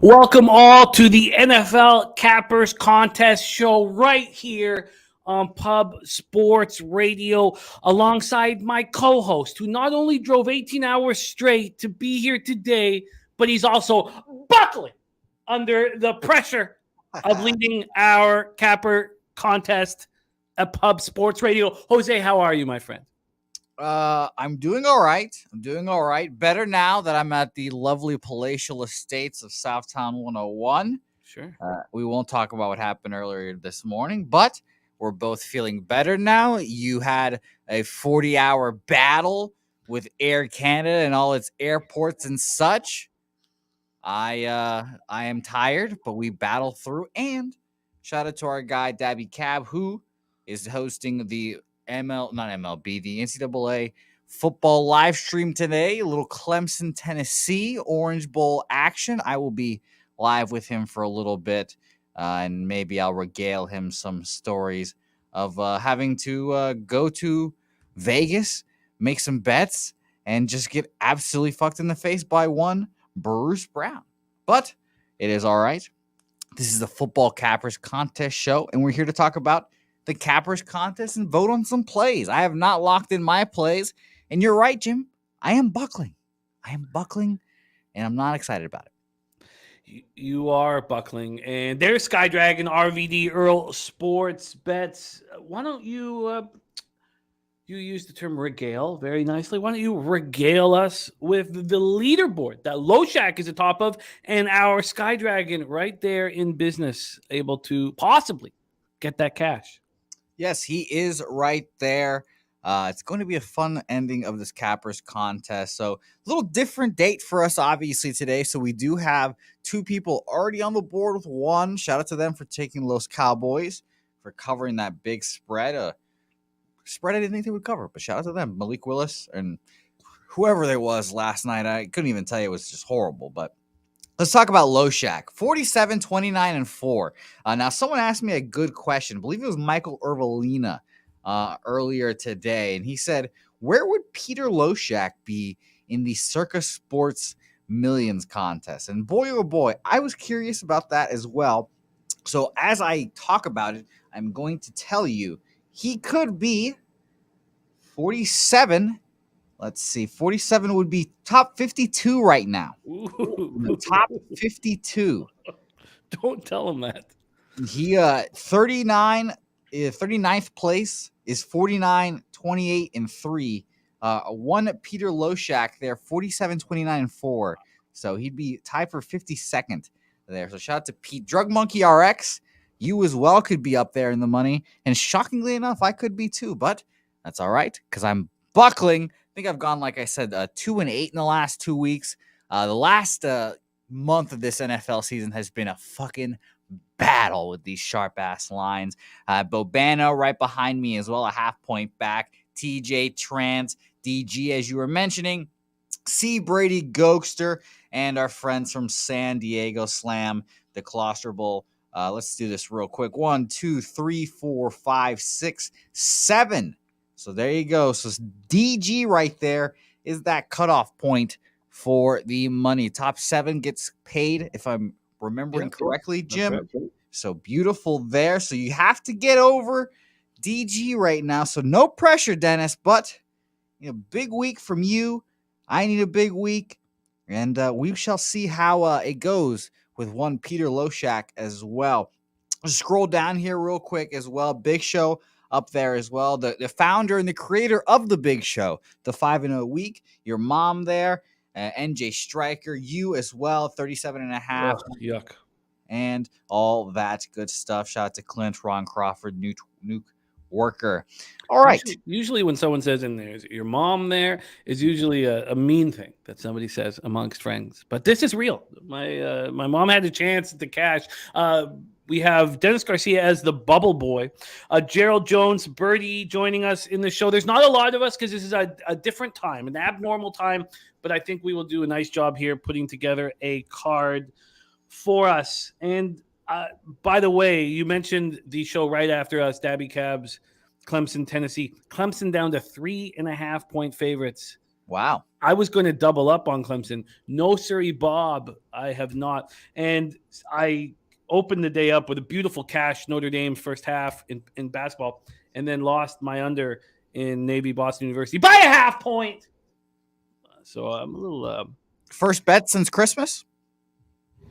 Welcome all to the NFL Cappers Contest show right here on Pub Sports Radio alongside my co-host who not only drove 18 hours straight to be here today, but he's also buckling under the pressure of leading our Capper Contest at Pub Sports Radio. Jose, how are you, my friend? I'm doing all right. Better now that I'm at the lovely palatial estates of Southtown 101. Sure. We won't talk about what happened earlier this morning, but we're both feeling better now. You had a 40-hour battle with Air Canada and all its airports and such. I am tired, but we battled through. And shout out to our guy Dabby Cab, who is hosting the the NCAA football live stream today. A little Clemson, Tennessee Orange Bowl action. I will be live with him for a little bit, and maybe I'll regale him some stories of having to go to Vegas, make some bets, and just get absolutely fucked in the face by one Bruce Brown. But it is all right. This is the Football Cappers Contest show, and we're here to talk about the Cappers Contest and vote on some plays. I have not locked in my plays, and you're right, Jim. I am buckling, and I'm not excited about it. You are buckling, and there's Sky Dragon, RVD, Earl Sports Bets. Why don't you you use the term regale very nicely? Why don't you regale us with the leaderboard that Loshak is atop of, and our Sky Dragon right there in business, able to possibly get that cash? Yes, he is right there. It's going to be a fun ending of this Cappers Contest. So a little different date for us, obviously, today. So we do have two people already on the board with one. Shout out to them for taking Los Cowboys, for covering that big spread. Spread I didn't think they would cover, but shout out to them. Malik Willis and whoever there was last night. I couldn't even tell you. It was just horrible, but let's talk about Loshak. 47, 29, and 4. Now, someone asked me a good question. I believe it was Michael Ervolina earlier today. And he said, where would Peter Loshak be in the Circa Sports Millions contest? And boy, oh boy, I was curious about that as well. So as I talk about it, I'm going to tell you he could be 47. Let's see. 47 would be top 52 right now. Top 52. Don't tell him that. He 39th place is 49, 28, and 3. One Peter Loshak there, 47, 29, and 4. So he'd be tied for 52nd there. So shout out to Pete. Drug Monkey RX, you as well could be up there in the money. And shockingly enough, I could be too. But that's all right, because I'm buckling. I think I've gone, like I said, 2-8 in the last 2 weeks. The last month of this NFL season has been a fucking battle with these sharp-ass lines. Bobano right behind me as well, a half-point back. TJ Trans, DG, as you were mentioning. C. Brady Gokster, and our friends from San Diego Slam, the Closter Bowl. Let's do this real quick. 1, 2, 3, 4, 5, 6, 7. So there you go. So DG right there is that cutoff point for the money. Top 7 gets paid, if I'm remembering correctly, Jim. Right. So beautiful there. So you have to get over DG right now. So no pressure, Dennis, but big week from you. I need a big week. And we shall see how it goes with one Peter Loshak as well. Let's scroll down here real quick as well. Big Show up there as well. The founder and the creator of the Big Show, the 5-0 week. Your mom there, NJ Stryker, you as well, 37.5. Yuck. And all that good stuff. Shout out to Clint, Ron Crawford, Nuke Worker. All right. Usually when someone says in there, your mom there, is usually a mean thing that somebody says amongst friends. But this is real. My mom had a chance at the cash. We have Dennis Garcia as the bubble boy. Gerald Jones, Birdie joining us in the show. There's not a lot of us because this is a different time, an abnormal time. But I think we will do a nice job here putting together a card for us. And by the way, you mentioned the show right after us, Dabby Cabs, Clemson, Tennessee. Clemson down to 3.5 point favorites Wow. I was going to double up on Clemson. No, sirree, Bob, I have not. And I opened the day up with a beautiful cash Notre Dame first half in basketball, and then lost my under in Navy Boston University by a half point. So I'm a little. First bet since Christmas?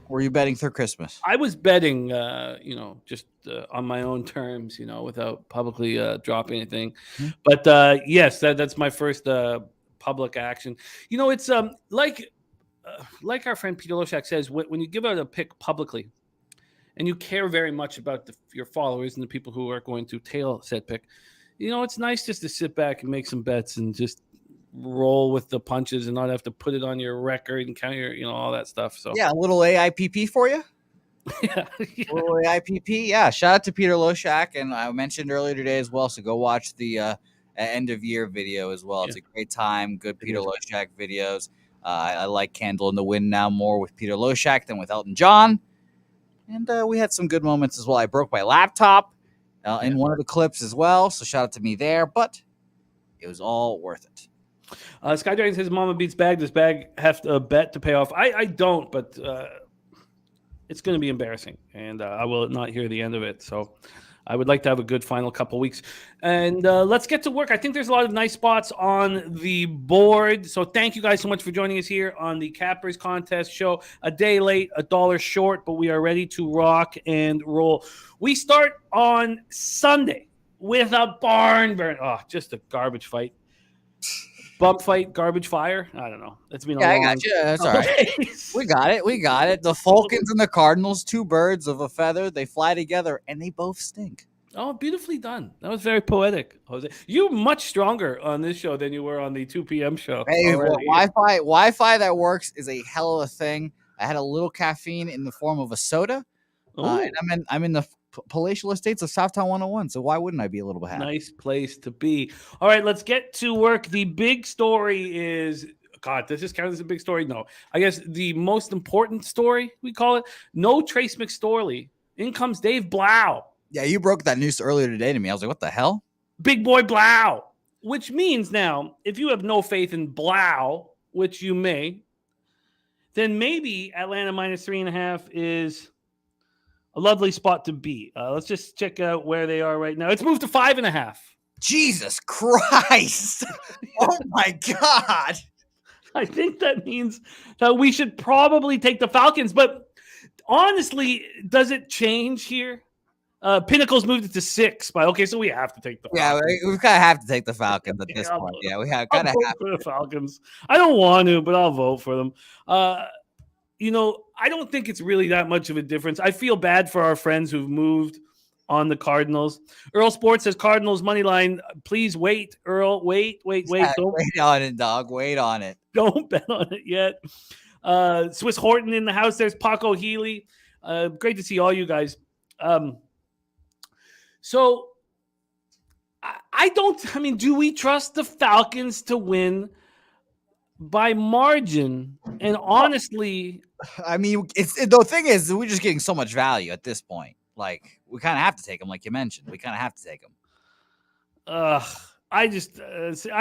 Or were you betting through Christmas? I was betting, just on my own terms, without publicly dropping anything. Hmm. But yes, that's my first public action. It's like our friend Peter Loshak says, when you give out a pick publicly, and you care very much about your followers and the people who are going to tail said pick, it's nice just to sit back and make some bets and just roll with the punches and not have to put it on your record and count your, all that stuff. So yeah, a little AIPP for you. yeah. A little AIPP. Yeah. Shout out to Peter Loshak, and I mentioned earlier today as well. So go watch the end of year video as well. It's a great time. Good Peter Loshak videos. I like Candle in the Wind now more with Peter Loshak than with Elton John. And we had some good moments as well. I broke my laptop in one of the clips as well. So shout out to me there. But it was all worth it. Skydragon says Mama beats Bag. Does Bag have to bet to pay off? I don't, but it's going to be embarrassing. And I will not hear the end of it. So I would like to have a good final couple weeks. And let's get to work. I think there's a lot of nice spots on the board. So thank you guys so much for joining us here on the Cappers Contest show. A day late, $1 short, but we are ready to rock and roll. We start on Sunday with a barn burn. Oh, just a garbage fight. Bump fight, garbage fire. I don't know. It's been a long I got you. That's all right. We got it. The Falcons and the Cardinals, two birds of a feather. They fly together, and they both stink. Oh, beautifully done. That was very poetic, Jose. You're much stronger on this show than you were on the 2 p.m. show. Hey, Wi-Fi that works is a hell of a thing. I had a little caffeine in the form of a soda, and I'm in the palatial estates of Southtown 101. So why wouldn't I be a little bit happy? Nice place to be. All right, let's get to work. The big story is, God, does this count as a big story? No. I guess the most important story, we call it, no Trace McSorley. In comes Dave Blau. Yeah, you broke that news earlier today to me. I was like, what the hell? Big boy Blau. Which means now, if you have no faith in Blau, which you may, then maybe Atlanta -3.5 is a lovely spot to be. Let's just check out where they are right now. It's moved to 5.5. Jesus Christ. Oh my God. I think that means that we should probably take the Falcons. But honestly, does it change here? Pinnacle's moved it to 6. But okay, so we have to take the Falcons. Yeah, we kind of have to take the Falcons at this point. Yeah, we have kind of have for the Falcons. I don't want to, but I'll vote for them. I don't think it's really that much of a difference. I feel bad for our friends who've moved on the Cardinals. Earl Sports says Cardinals money line. Please wait, Earl. Wait. Yeah, wait on it, dog. Wait on it. Don't bet on it yet. Swiss Horton in the house. There's Paco Healy. Great to see all you guys. So do we trust the Falcons to win by margin? And honestly, I mean, the thing is, we're just getting so much value at this point. Like, we kind of have to take them, like you mentioned. We kind of have to take them. I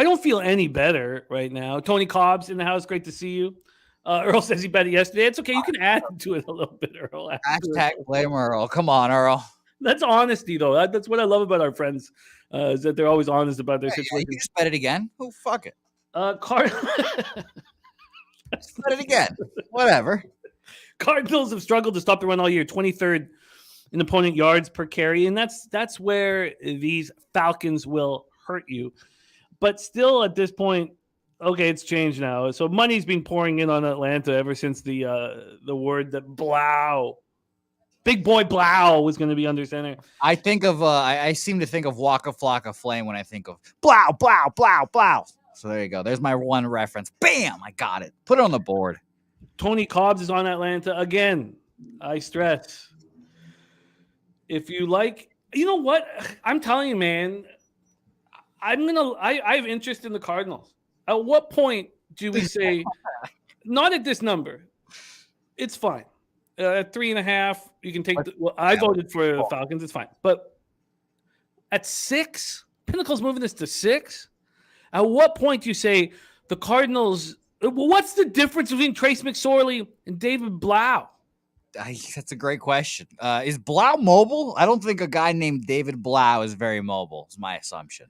don't feel any better right now. Tony Cobb's in the house. Great to see you. Earl says he bet it yesterday. It's okay. You can add to it a little bit, Earl. Hashtag blame Earl. Come on, Earl. That's honesty, though. That's what I love about our friends, is that they're always honest about their situation. You just bet it again? Oh, fuck it. Just bet it again. Whatever. Cardinals have struggled to stop the run all year, 23rd in opponent yards per carry, and that's where these Falcons will hurt you. But still, at this point, okay, it's changed now. So money's been pouring in on Atlanta ever since the word that Blau, big boy Blau, was going to be under center. I think of I seem to think of Waka Flocka Flame when I think of Blau, Blau, Blau, Blau. So there you go. There's my one reference. Bam! I got it. Put it on the board. Tony Cobbs is on Atlanta again. I stress. If you like, you know what? I'm telling you, man. I have interest in the Cardinals. At what point do we say, not at this number? It's fine. At 3.5, you can take. I voted for the Falcons. It's fine. But at 6, Pinnacle's moving this to 6. At what point do you say The Cardinals. What's the difference between Trace McSorley and David Blau? That's a great question. Is Blau mobile? I don't think a guy named David Blau is very mobile, is my assumption.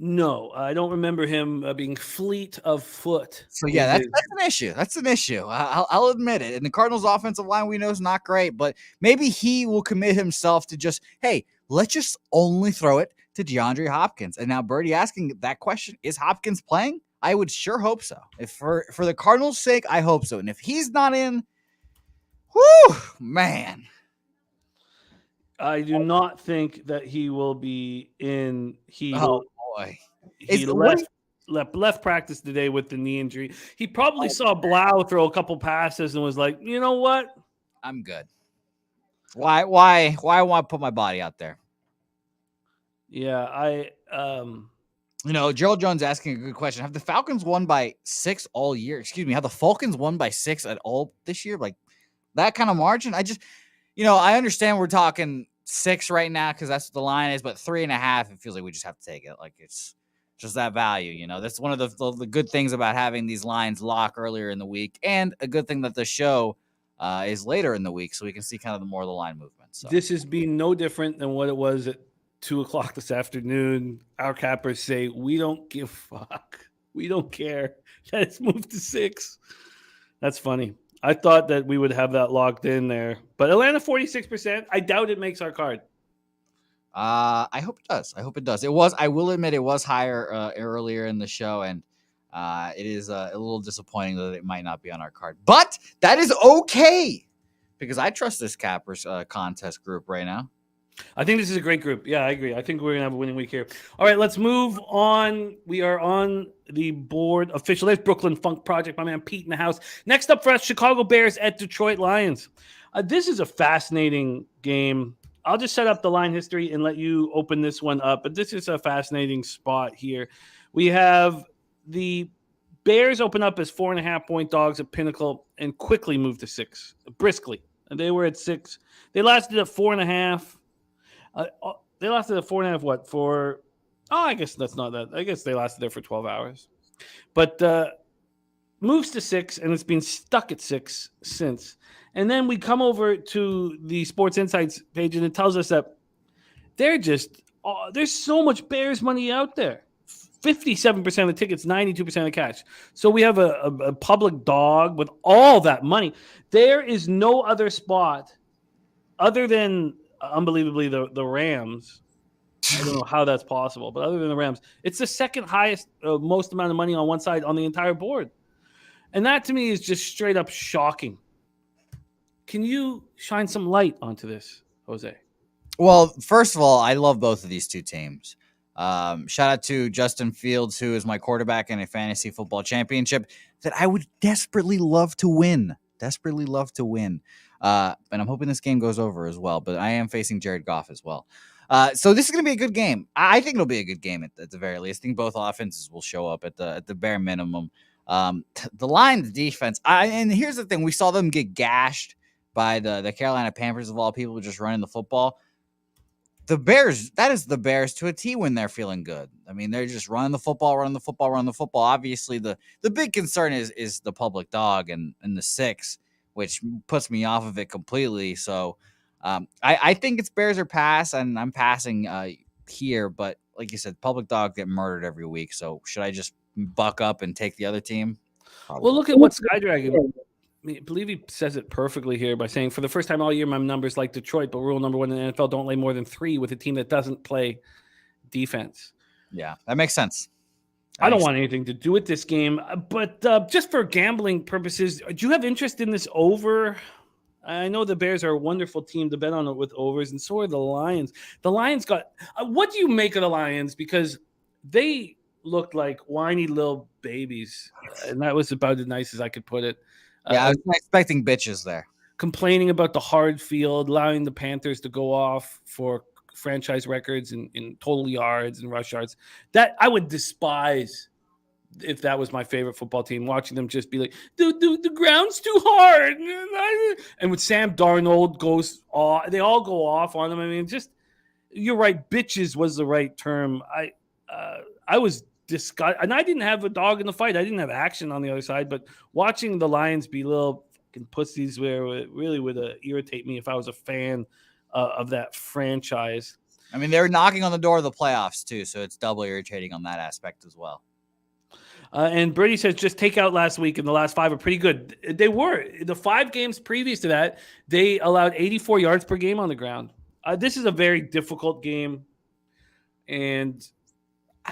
No, I don't remember him being fleet of foot. So, yeah, that's an issue. That's an issue. I'll admit it. And the Cardinals' offensive line we know is not great, but maybe he will commit himself to just, hey, let's just only throw it to DeAndre Hopkins. And now Birdie asking that question, is Hopkins playing? I would sure hope so. If for the Cardinals' sake, I hope so. And if he's not in, whew, man. I do not think that he will be in. Boy. He left practice today with the knee injury. He probably saw Blau throw a couple passes and was like, you know what? I'm good. Why I want to put my body out there? Yeah, Gerald Jones asking a good question. Have the Falcons won by 6 all year? Excuse me. Have the Falcons won by 6 at all this year? Like that kind of margin? I just, I understand we're talking 6 right now because that's what the line is, but 3.5, it feels like we just have to take it. Like it's just that value. That's one of the good things about having these lines lock earlier in the week, and a good thing that the show is later in the week, so we can see kind of the more of the line movement. So this has been no different than what it was at 2:00 this afternoon. Our cappers say we don't give a fuck. We don't care. Let's move to 6. That's funny. I thought that we would have that locked in there, but Atlanta 46%. I doubt it makes our card. I hope it does. It was. I will admit it was higher earlier in the show, and it is a little disappointing that it might not be on our card. But that is okay because I trust this Cappers contest group right now. I think this is a great group. Yeah, I agree. I think we're going to have a winning week here. All right, let's move on. We are on the board official. There's Brooklyn Funk Project, my man Pete in the house. Next up for us, Chicago Bears at Detroit Lions. This is a fascinating game. I'll just set up the line history and let you open this one up. But this is a fascinating spot here. We have the Bears open up as 4.5-point dogs at Pinnacle and quickly move to 6, briskly. And they were at 6. They lasted at 4.5. They lasted at 4.5. What for? Oh, I guess that's not that. I guess they lasted there for 12 hours, but moves to 6, and it's been stuck at 6 since. And then we come over to the Sports Insights page, and it tells us that there's so much Bears money out there. 57% of the tickets, 92% of the cash. So we have a public dog with all that money. There is no other spot other than, unbelievably, the Rams. I don't know how that's possible, but other than the Rams, it's the second highest, most amount of money on one side on the entire board. And that to me is just straight up shocking. Can you shine some light onto this, Jose? Well, first of all, I love both of these two teams. Shout out to Justin Fields, who is my quarterback in a fantasy football championship that I would desperately love to win. And I'm hoping this game goes over as well, but I am facing Jared Goff as well. So this is going to be a good game. I think it'll be a good game at the very least. I think both offenses will show up at the bare minimum. The line, the defense, and here's the thing. We saw them get gashed by the Carolina Panthers of all people, just running the football. The Bears, that is the Bears to a T when they're feeling good. I mean, they're just running the football. Obviously, the big concern is the public dog and the 6, which puts me off of it completely. So I think it's Bears or pass, and I'm passing here. But like you said, public dog get murdered every week. So should I just buck up and take the other team? Probably. Well, look at what Skydragon, I believe he says it perfectly here by saying, for the first time all year, my numbers like Detroit, but rule number 1 in the NFL, don't lay more than 3 with a team that doesn't play defense. Yeah, that makes sense. I don't want anything to do with this game, but just for gambling purposes, do you have interest in this over? I know the Bears are a wonderful team to bet on it with overs, and so are the Lions. The Lions got what do you make of the Lions? Because they looked like whiny little babies, and that was about as nice as I could put it. Yeah, I was expecting bitches there. Complaining about the hard field, allowing the Panthers to go off for franchise records in total yards and rush yards. That I would despise if that was my favorite football team, watching them just be like, the ground's too hard. And when Sam Darnold goes off, they all go off on them. I mean, just, you're right, bitches was the right term. I was disgust. And I didn't have a dog in the fight. I didn't have action on the other side. But watching the Lions be little fucking pussies where it really would irritate me if I was a fan of that franchise. I mean, they're knocking on the door of the playoffs too, so it's double irritating on that aspect as well. And Birdie says just take out last week, and the last 5 are pretty good. They were. The 5 games previous to that, they allowed 84 yards per game on the ground. This is a very difficult game, and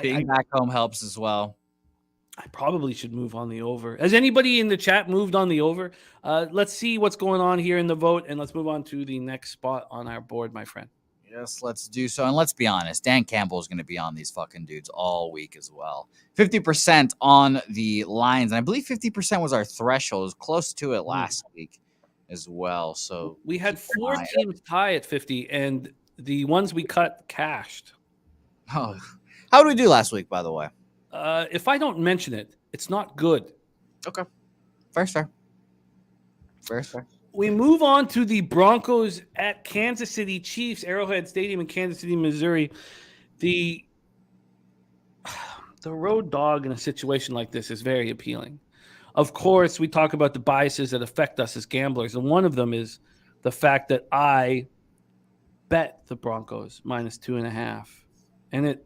being back home helps as well. I probably should move on the over. Has anybody in the chat moved on the over? Let's see what's going on here in the vote, and let's move on to the next spot on our board, my friend. Yes, let's do so. And let's be honest, Dan Campbell is going to be on these fucking dudes all week as well. 50% on the Lions. And I believe 50% was our threshold. It was close to it last week as well. So we had 4 teams tie at 50, and the ones we cut cashed. Oh, how did we do last week, by the way? If I don't mention it, it's not good. Okay. Fair. We move on to the Broncos at Kansas City Chiefs, Arrowhead Stadium in Kansas City, Missouri. The road dog in a situation like this is very appealing. Of course, we talk about the biases that affect us as gamblers, and one of them is the fact that I bet the Broncos minus 2.5, and it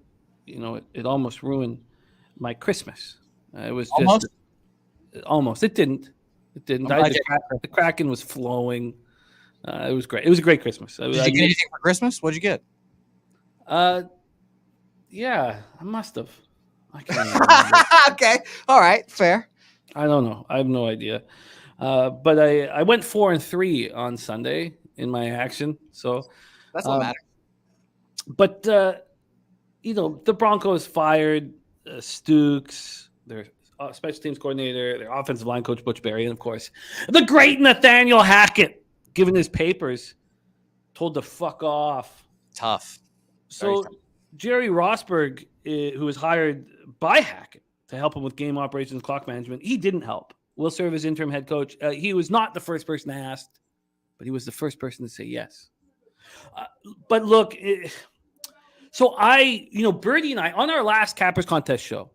almost ruined my Christmas. It was just almost. It didn't. The Kraken was flowing. It was great. It was a great Christmas. Did you get anything for Christmas? What'd you get? Yeah, I must have. I can't remember. Okay. All right. Fair. I don't know. I have no idea. But I went 4-3 on Sunday in my action. So that's what matters. But the Broncos fired Stooks, their special teams coordinator, their offensive line coach Butch Berry, and of course the great Nathaniel Hackett, given his papers, told to fuck off. Tough. So Jerry Rosberg, who was hired by Hackett to help him with game operations, clock management, he didn't help. Will serve as interim head coach. He was not the first person asked, but he was the first person to say yes. But look, so Birdie and I, on our last Cappers Contest show,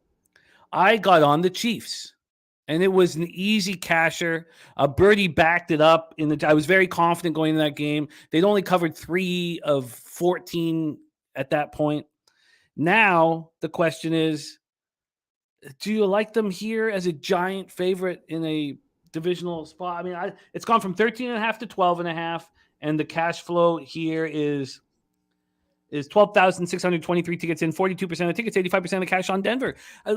I got on the Chiefs, and it was an easy casher. Birdie backed it up. I was very confident going into that game. They'd only covered 3 of 14 at that point. Now the question is, do you like them here as a giant favorite in a divisional spot? I mean, it's gone from 13.5 to 12.5, and the cash flow here is 12,623 tickets in, 42% of tickets, 85% of the cash on Denver. Are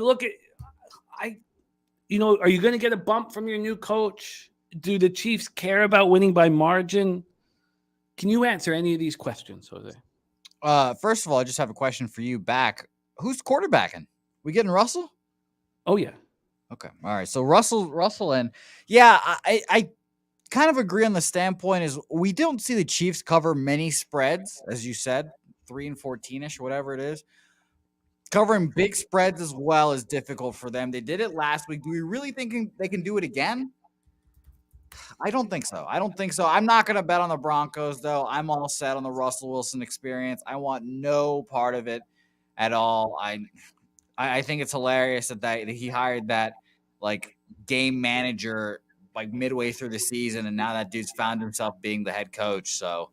you going to get a bump from your new coach? Do the Chiefs care about winning by margin? Can you answer any of these questions, Jose? First of all, I just have a question for you back. Who's quarterbacking? We getting Russell? Oh, yeah. Okay. All right. So Russell, and yeah, I kind of agree on the standpoint is we don't see the Chiefs cover many spreads, as you said, 3 and 14-ish or whatever it is. Covering big spreads as well is difficult for them. They did it last week. Do we really think they can do it again? I don't think so. I'm not going to bet on the Broncos, though. I'm all set on the Russell Wilson experience. I want no part of it at all. I think it's hilarious that he hired that game manager midway through the season, and now that dude's found himself being the head coach. So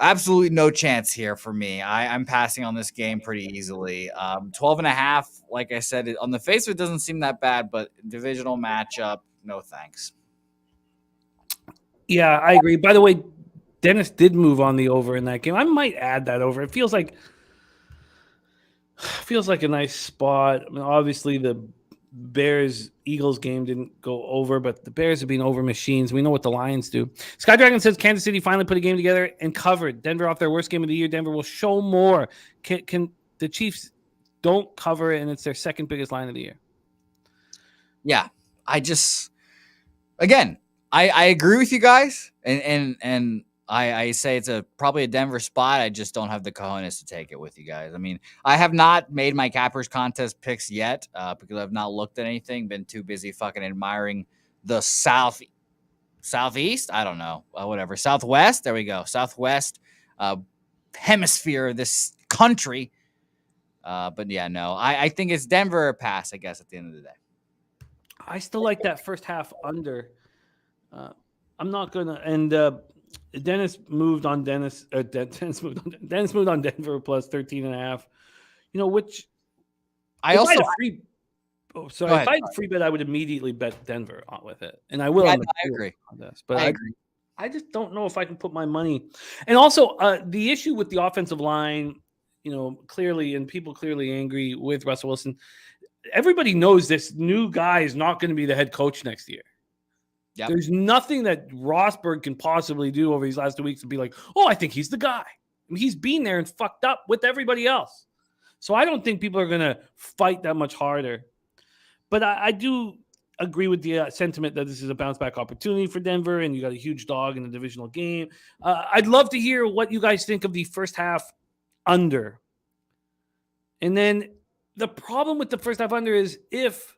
absolutely no chance here for me. I'm passing on this game pretty easily. 12.5, like I said, on the face of it doesn't seem that bad, but divisional matchup, no thanks. Yeah, I agree. By the way, Dennis did move on the over in that game. I might add that over. It feels like a nice spot. I mean, obviously the Bears-Eagles game didn't go over, but the Bears have been over machines. We know what the Lions do. Sky Dragon says Kansas City finally put a game together and covered. Denver off their worst game of the year. Denver will show more. Can the Chiefs don't cover it, and it's their second biggest line of the year? Yeah, I agree with you guys, and I say it's probably a Denver spot. I just don't have the cojones to take it with you guys. I mean, I have not made my Cappers Contest picks yet because I've not looked at anything. Been too busy fucking admiring the southeast. I don't know, whatever. Southwest. There we go. Southwest hemisphere of this country. But yeah, no, I think it's Denver or pass, I guess, at the end of the day. I still like that first half under. I'm not gonna. And Dennis moved on Dennis. Dennis moved on Denver plus 13.5. You know, which I if also I had a free. Oh, sorry. Go If ahead. I had a free bet, I would immediately bet Denver with it, and I will. Yeah, On the I agree. contest, but I agree. I just don't know if I can put my money. And also, the issue with the offensive line, clearly, and people clearly angry with Russell Wilson. Everybody knows this new guy is not going to be the head coach next year. Yep. There's nothing that Rosberg can possibly do over these last 2 weeks to be like, oh, I think he's the guy. I mean, he's been there and fucked up with everybody else. So I don't think people are going to fight that much harder. But I do agree with the sentiment that this is a bounce back opportunity for Denver, and you got a huge dog in a divisional game. I'd love to hear what you guys think of the first half under. And then the problem with the first half under is if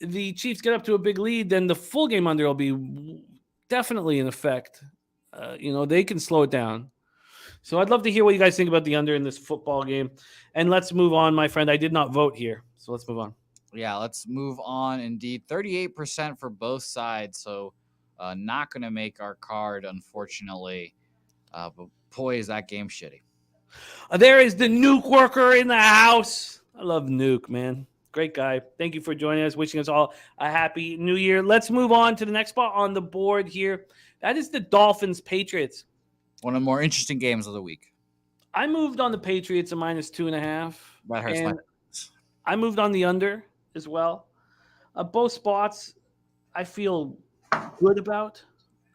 the Chiefs get up to a big lead, then the full game under will be definitely in effect. They can slow it down. So I'd love to hear what you guys think about the under in this football game. And let's move on, my friend. I did not vote here, so let's move on. Yeah, let's move on. Indeed, 38% for both sides. So not going to make our card, unfortunately. But boy, is that game shitty. There is the Nuke worker in the house. I love Nuke, man. Great guy. Thank you for joining us. Wishing us all a happy new year. Let's move on to the next spot on the board here. That is the Dolphins-Patriots. One of the more interesting games of the week. I moved on the Patriots at -2.5. That hurts my. I moved on the under as well. Both spots I feel good about.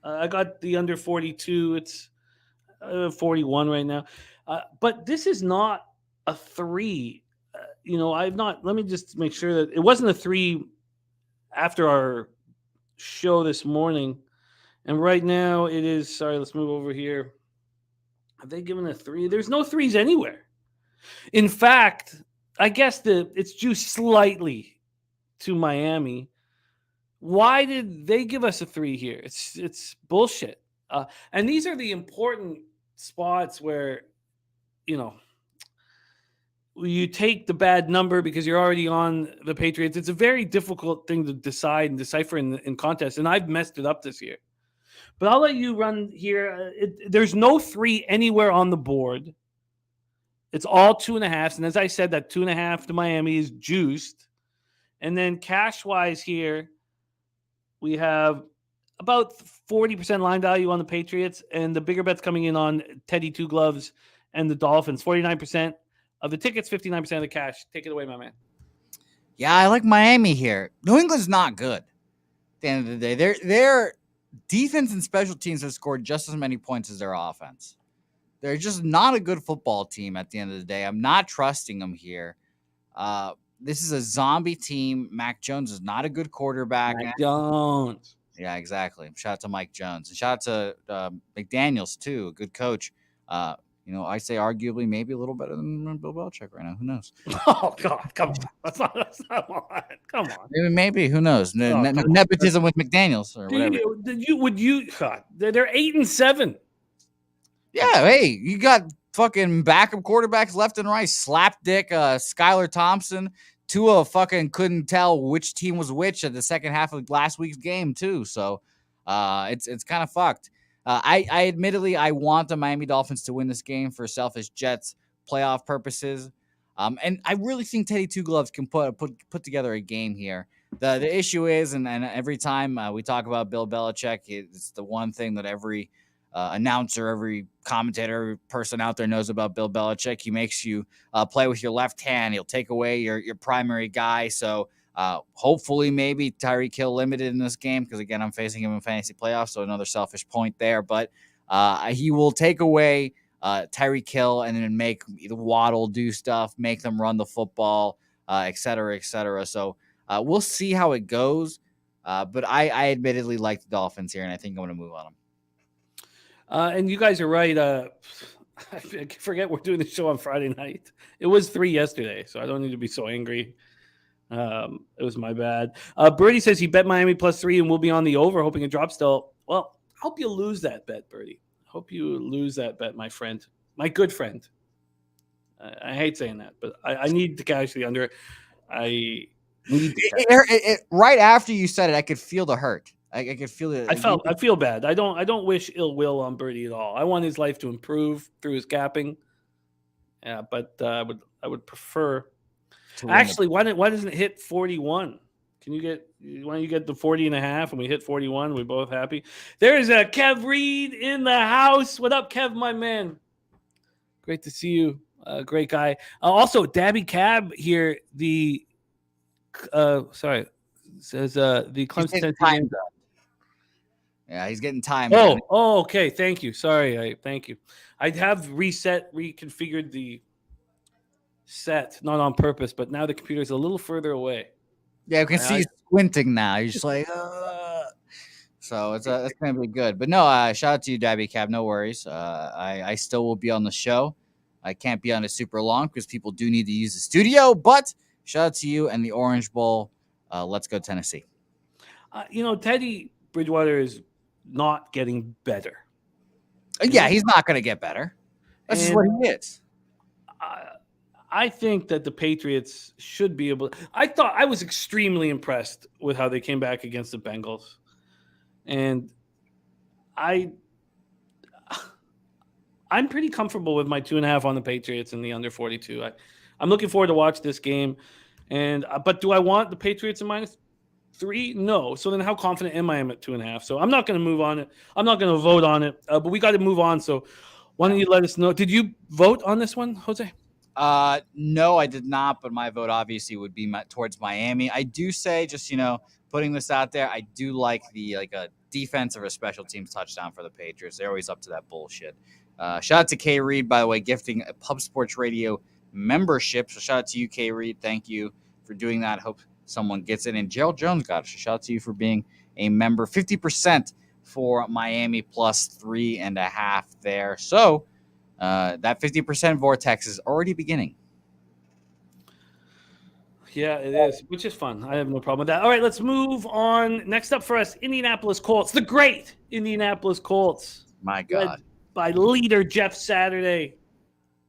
I got the under 42. It's 41 right now. But this is not a 3. I've not. Let me just make sure that it wasn't a 3 after our show this morning. And right now it is. Sorry, let's move over here. Have they given a 3? There's no 3s anywhere. In fact, I guess it's juiced slightly to Miami. Why did they give us a 3 here? It's bullshit. And these are the important spots where, you take the bad number because you're already on the Patriots. It's a very difficult thing to decide and decipher in contests, and I've messed it up this year. But I'll let you run here. There's no 3 anywhere on the board. It's all 2.5s. And as I said, that 2.5 to Miami is juiced. And then cash-wise here, we have about 40% line value on the Patriots, and the bigger bets coming in on Teddy Two Gloves and the Dolphins. 49% of the tickets, 59% of the cash. Take it away, my man. Yeah, I like Miami here. New England's not good. At the end of the day, their defense and special teams have scored just as many points as their offense. They're just not a good football team at the end of the day. I'm not trusting them here. This is a zombie team. Mac Jones is not a good quarterback. Mac Jones. Yeah, exactly. Shout out to Mike Jones. And shout out to McDaniels, too, a good coach. I say arguably maybe a little better than Bill Belichick right now. Who knows? Oh, God. Come on. That's not on. Come on. Maybe. Who knows? Nepotism with McDaniels or whatever. God, they're 8-7. Yeah, hey, you got fucking backup quarterbacks left and right. Slapdick, Skylar Thompson. Tua fucking couldn't tell which team was which at the second half of last week's game, too. So it's kind of fucked. I admittedly, I want the Miami Dolphins to win this game for selfish Jets playoff purposes. And I really think Teddy Two Gloves can put together a game here. The issue is, and every time we talk about Bill Belichick, it's the one thing that every announcer, every commentator, every person out there knows about Bill Belichick. He makes you play with your left hand. He'll take away your primary guy. So hopefully maybe Tyreek Hill limited in this game because, again, I'm facing him in fantasy playoffs, so another selfish point there. But he will take away Tyreek Hill and then make the Waddle do stuff, make them run the football, et cetera, et cetera. So we'll see how it goes. But I admittedly like the Dolphins here, and I think I'm going to move on them. And you guys are right. I forget we're doing the show on Friday night. It was 3 yesterday, so I don't need to be so angry. It was my bad. Birdie says he bet Miami +3 and we'll be on the over, hoping it drops still. Well, I hope you lose that bet, Birdie. Hope you lose that bet, my friend, my good friend. I hate saying that, but I need to cash the under. I need to cash. Right after you said it, I could feel the hurt. I could feel it. I feel bad. I don't wish ill will on Birdie at all. I want his life to improve through his capping. Yeah, but I would prefer. Actually, why doesn't it hit 41? Can you get why don't you get the 40 and a half and we hit 41? We're both happy. There's a Kev Reed in the house. What up, Kev, my man? Great to see you. Great guy. Also, Dabby Cab here. The says the Clemson game. Yeah, he's getting time. Oh, okay. Thank you. Sorry, thank you. I have reconfigured the set, not on purpose, but now the computer's a little further away. Yeah, you can see you squinting now. You're just like, so it's gonna be good. But no, shout out to you, Dabby Cab. No worries. I still will be on the show. I can't be on it super long because people do need to use the studio. But shout out to you and the Orange Bowl. Let's go Tennessee. Teddy Bridgewater is not getting better. Yeah, he's not going to get better. That's just what he is. I think that the Patriots should be able. I was extremely impressed with how they came back against the Bengals, and I'm pretty comfortable with my 2.5 on the Patriots and the under 42. I'm looking forward to watch this game, but do I want the Patriots in -3? No. So then how confident am I at 2.5? So I'm not going to move on it. I'm not going to vote on it, but we got to move on. So why don't you let us know? Did you vote on this one, Jose? No, I did not, but my vote obviously would be towards Miami. I do say, just, putting this out there, I do like a defense or a special teams touchdown for the Patriots. They're always up to that bullshit. Shout out to K Reed, by the way, gifting a Pub Sports Radio membership. So shout out to you, K Reed. Thank you for doing that. Hope someone gets it. And Gerald Jones got it. So shout out to you for being a member. 50% for Miami plus 3.5 there. So that 50% vortex is already beginning. Yeah, it is, which is fun. I have no problem with that. All right, let's move on. Next up for us, Indianapolis Colts, the great Indianapolis Colts. My God. By leader Jeff Saturday.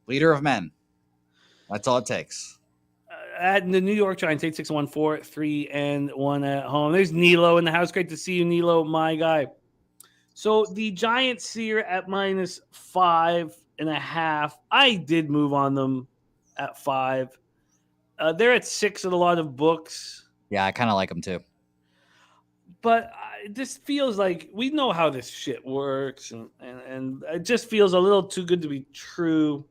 Leader of men. That's all it takes. At the New York Giants, 8-6-1, 4-3-1 at home. There's Nilo in the house. Great to see you, Nilo, my guy. So the Giants here at -5.5. I did move on them at 5. They're at 6 at a lot of books. Yeah, I kind of like them too. But this feels like we know how this shit works, and it just feels a little too good to be true.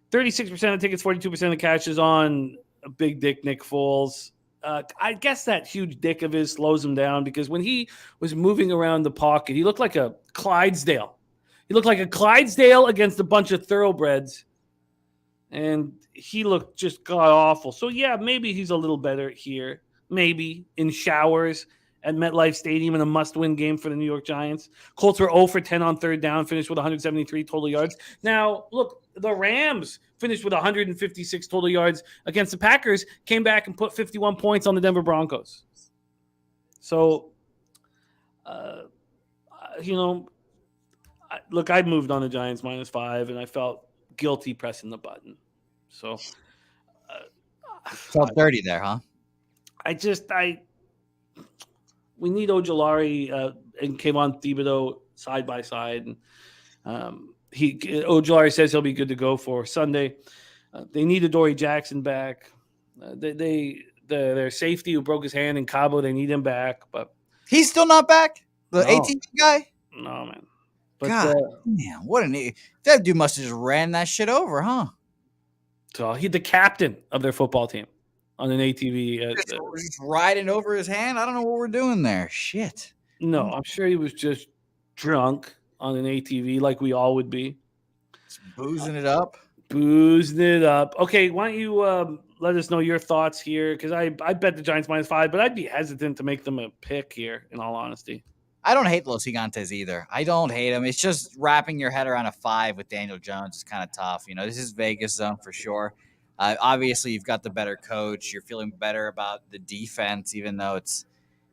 36% of the tickets, 42% of the cash is on Big Dick Nick Foles. I guess that huge dick of his slows him down because when he was moving around the pocket, he looked like a Clydesdale. He looked like a Clydesdale against a bunch of thoroughbreds. And he looked just god-awful. So, yeah, maybe he's a little better here. Maybe in showers at MetLife Stadium in a must-win game for the New York Giants. Colts were 0 for 10 on third down, finished with 173 total yards. Now, look, the Rams finished with 156 total yards against the Packers, came back and put 51 points on the Denver Broncos. So, look, I moved on the Giants -5, and I felt guilty pressing the button. So, felt dirty there, huh? We need Ojulari and Kayvon Thibodeau side by side. And Ojulari says he'll be good to go for Sunday. They need Adoree Jackson back. Their safety who broke his hand in Cabo, they need him back. But he's still not back? The ATV guy? No, man. But, God, man, what that dude must have just ran that shit over, huh? So he's the captain of their football team on an ATV. Just riding over his hand. I don't know what we're doing there. Shit. No, I'm sure he was just drunk on an ATV like we all would be. Just boozing it up. Okay, why don't you let us know your thoughts here? Because I bet the Giants -5, but I'd be hesitant to make them a pick here, in all honesty. I don't hate Los Gigantes either. I don't hate them. It's just wrapping your head around a 5 with Daniel Jones is kind of tough. This is Vegas zone for sure. Obviously, you've got the better coach. You're feeling better about the defense, even though it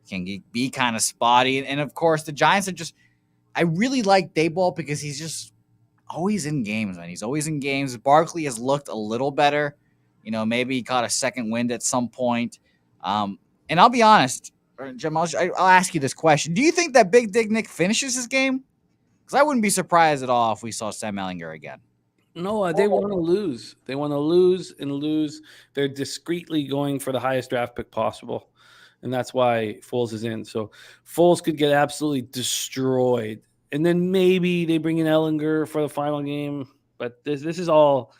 can be kind of spotty. And of course, the Giants are just – I really like Daboll because he's just always in games, man. He's always in games. Barkley has looked a little better. Maybe he caught a second wind at some point. And I'll be honest, Jim, I'll ask you this question. Do you think that Big Dick Nick finishes his game? Because I wouldn't be surprised at all if we saw Sam Ellinger again. No, they want to lose. They want to lose and lose. They're discreetly going for the highest draft pick possible. And that's why Foles is in. So Foles could get absolutely destroyed. And then maybe they bring in Ellinger for the final game. But this is all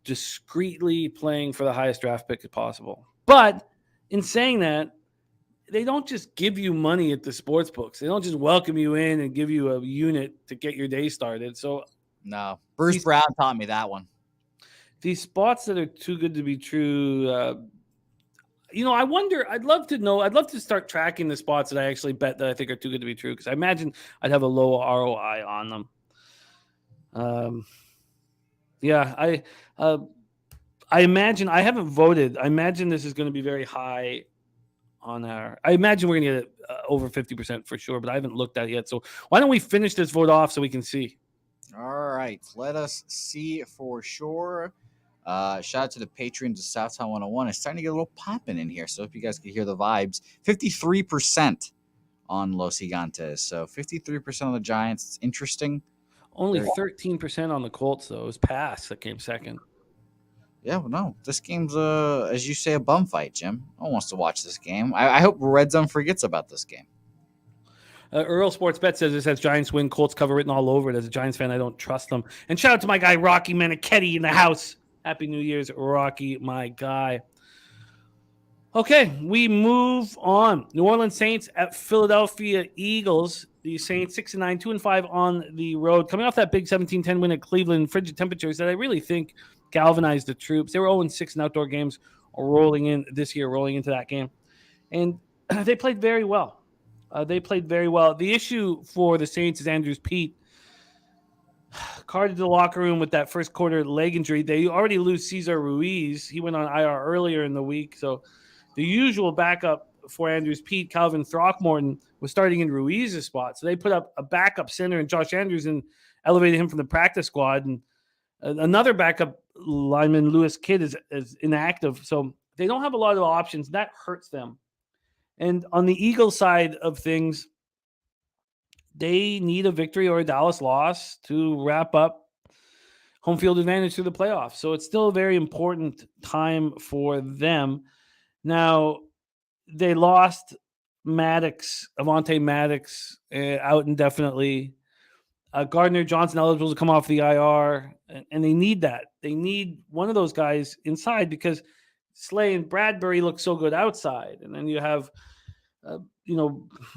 discreetly playing for the highest draft pick possible. But in saying that, they don't just give you money at the sports books. They don't just welcome you in and give you a unit to get your day started. So no, Bruce Brown taught me that one. These spots that are too good to be true. I wonder. I'd love to know. I'd love to start tracking the spots that I actually bet that I think are too good to be true, because I imagine I'd have a low ROI on them. Yeah, I imagine I haven't voted. I imagine this is going to be very high on our. I imagine we're going to get over 50% for sure, but I haven't looked at it yet. So why don't we finish this vote off so we can see? All right, let us see for sure. Shout out to the patrons of Southtown 101. It's starting to get a little popping in here, so if you guys could hear the vibes. 53% on Los Gigantes, so 53% of the Giants. It's interesting. Only 13% on the Colts, though. It was Pass that came second. Yeah, well, no, this game's as you say, a bum fight, Jim. No one wants to watch this game. I hope Red Zone forgets about this game. Earl Sports Bet says this has Giants win, Colts cover written all over it. As a Giants fan, I don't trust them. And shout out to my guy Rocky Manichetti in the house. Happy New Year's, Rocky, my guy. Okay, we move on. New Orleans Saints at Philadelphia Eagles. The Saints 6-9, 2-5 on the road, coming off that big 17-10 win at Cleveland. Frigid temperatures that I really think galvanized the troops. They were 0-6 in outdoor games, rolling into that game, and they played very well. The issue for the Saints is Andrews Pete carted to the locker room with that first quarter leg injury. They already lose Cesar Ruiz. He went on IR earlier in the week. So the usual backup for Andrews Pete, Calvin Throckmorton, was starting in Ruiz's spot. So they put up a backup center and Josh Andrews and elevated him from the practice squad. And another backup lineman, Lewis Kidd, is inactive. So they don't have a lot of options. That hurts them. And on the Eagles side of things, they need a victory or a Dallas loss to wrap up home field advantage through the playoffs. So it's still a very important time for them. Now, they lost Avonte Maddox out indefinitely. Gardner Johnson eligible to come off the IR, and they need that. They need one of those guys inside because Slay and Bradbury look so good outside. And then you have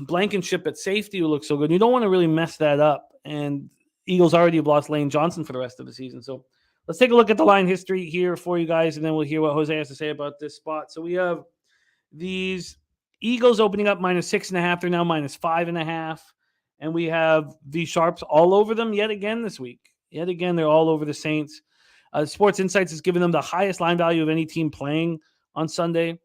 Blankenship at safety who looks so good. You don't want to really mess that up. And Eagles already have lost Lane Johnson for the rest of the season. So let's take a look at the line history here for you guys, and then we'll hear what Jose has to say about this spot. So we have these Eagles opening up -6.5. They're now -5.5. And we have the Sharps all over them yet again this week. Yet again, they're all over the Saints. Sports Insights has given them the highest line value of any team playing on Sunday.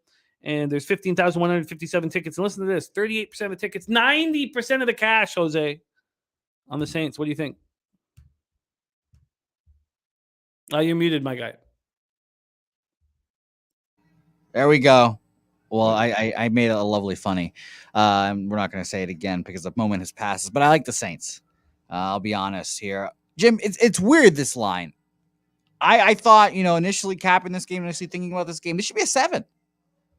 And there's 15,157 tickets. And listen to this, 38% of the tickets, 90% of the cash, Jose, on the Saints. What do you think? You're muted, my guy. There we go. Well, I made it a lovely funny. We're not going to say it again because the moment has passed. But I like the Saints. I'll be honest here. Jim, it's weird, this line. I thought, initially capping this game, initially thinking about this game, this should be a 7.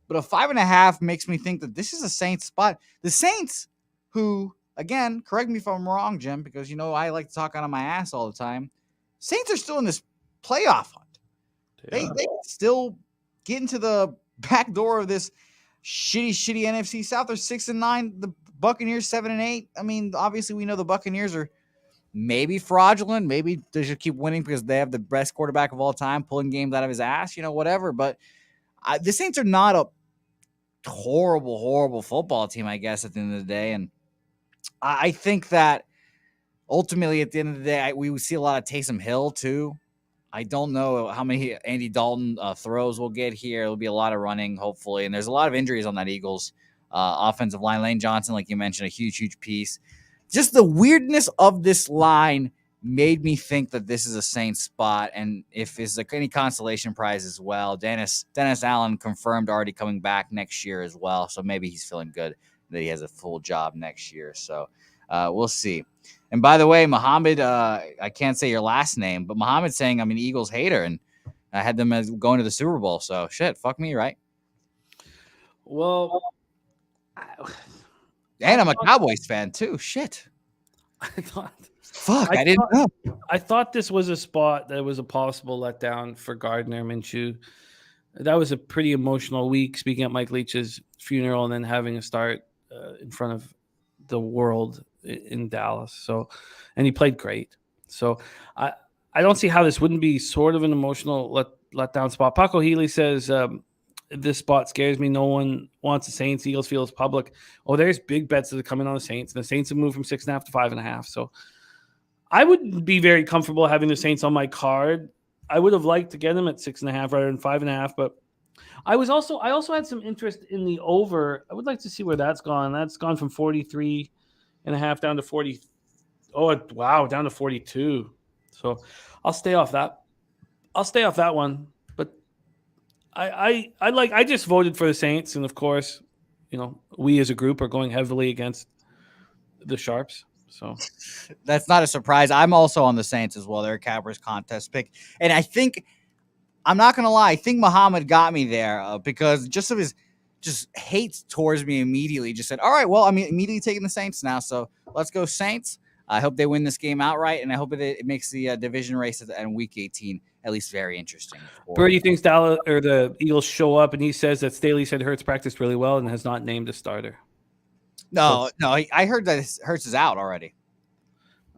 But a 5.5 makes me think that this is a Saints spot. The Saints, who, again, correct me if I'm wrong, Jim, because, I like to talk out of my ass all the time. Saints are still in this playoff hunt. Yeah. They still get into the back door of this shitty NFC South. They're 6-9. The Buccaneers 7-8. I mean, obviously we know the Buccaneers are maybe fraudulent. Maybe they should keep winning because they have the best quarterback of all time, pulling games out of his ass, whatever. But the Saints are not a horrible football team, I guess, at the end of the day. And I think that ultimately at the end of the day, we would see a lot of Taysom Hill too. I don't know how many Andy Dalton throws we'll get here. It'll be a lot of running, hopefully. And there's a lot of injuries on that Eagles offensive line. Lane Johnson, like you mentioned, a huge piece. Just the weirdness of this line made me think that this is a Saints spot. And if it's like any consolation prize as well, Dennis Allen confirmed already coming back next year as well. So maybe he's feeling good that he has a full job next year. So we'll see. And by the way, Muhammad, I can't say your last name, but Muhammad's saying I'm an Eagles hater, and I had them as going to the Super Bowl. So shit, fuck me, right? Well, and I'm a Cowboys fan too. Shit. I didn't know. I thought this was a spot that was a possible letdown for Gardner Minshew. That was a pretty emotional week, speaking at Mike Leach's funeral and then having a start in front of the world in Dallas. So, and he played great. So I don't see how this wouldn't be sort of an emotional letdown spot. Paco Healy says, this spot scares me. No one wants the Saints. Eagles feels public. Oh, there's big bets that are coming on the Saints. And the Saints have moved from 6.5 to 5.5. So I would be very comfortable having the Saints on my card. I would have liked to get them at 6.5 rather than 5.5, but I also had some interest in the over. I would like to see where that's gone. That's gone from 43.5 down to 40. Oh, wow, down to 42. So I'll stay off that. One. But I just voted for the Saints, and of course, we as a group are going heavily against the Sharps. So that's not a surprise. I'm also on the Saints as well. They're a Cowboys contest pick. And I think, I'm not going to lie, I think Muhammad got me there because just of his hate towards me immediately just said, all right, well, I'm immediately taking the Saints now. So let's go Saints. I hope they win this game outright, and I hope it makes the division race in Week 18 at least very interesting. Birdie thinks Dallas or the Eagles show up, and he says that Staley said Hurts practiced really well and has not named a starter. No, I heard that Hurts is out already.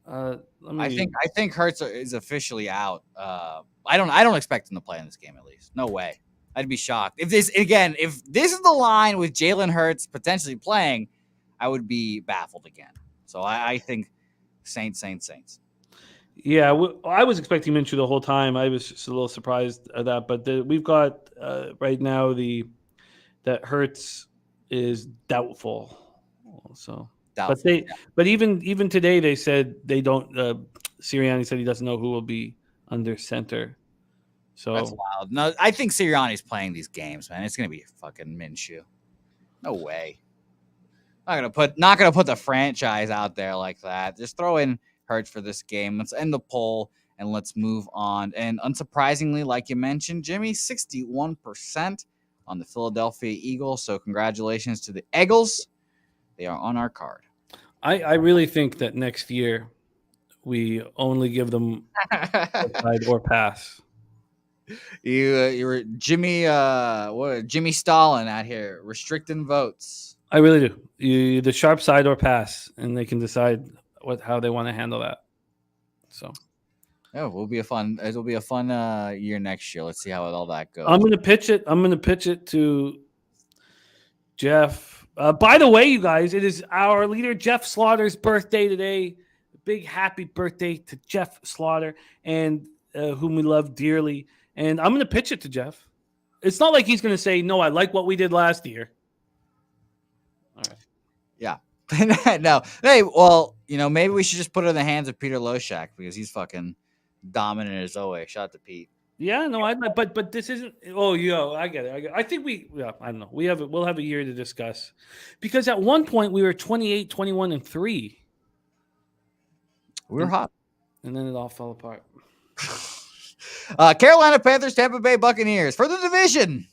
I think Hurts is officially out. I don't expect him to play in this game at least. No way. I'd be shocked if this is the line with Jalen Hurts potentially playing. I would be baffled again. So I think Saints. Yeah, I was expecting Minshew the whole time. I was just a little surprised at that, but we've got right now that Hurts is doubtful. So, but even today they said they don't. Sirianni said he doesn't know who will be under center. So that's wild. No, I think Sirianni's playing these games, man. It's gonna be fucking Minshew. No way. Not gonna put the franchise out there like that. Just throw in Hurts for this game. Let's end the poll and let's move on. And unsurprisingly, like you mentioned, Jimmy, 61% on the Philadelphia Eagles. So congratulations to the Eagles. They are on our card. I really think that next year we only give them side or pass. You were Jimmy Stalin out here restricting votes. I really do. The sharp side or pass, and they can decide how they want to handle that. So, yeah, it'll be a fun year next year. Let's see how all that goes. I'm gonna pitch it to Jeff. By the way, you guys, it is our leader Jeff Slaughter's birthday today. Big happy birthday to Jeff Slaughter, and whom we love dearly. And I'm going to pitch it to Jeff. It's not like he's going to say, no, I like what we did last year. All right. Yeah. No. Hey, well, maybe we should just put it in the hands of Peter Loshak because he's fucking dominant as always. Shout out to Pete. Yeah, no, but this isn't. Oh, I get it. I think I don't know. We'll have a year to discuss because at one point we were 28, 21, and 3. We were hot. And then it all fell apart. Carolina Panthers, Tampa Bay Buccaneers for the division.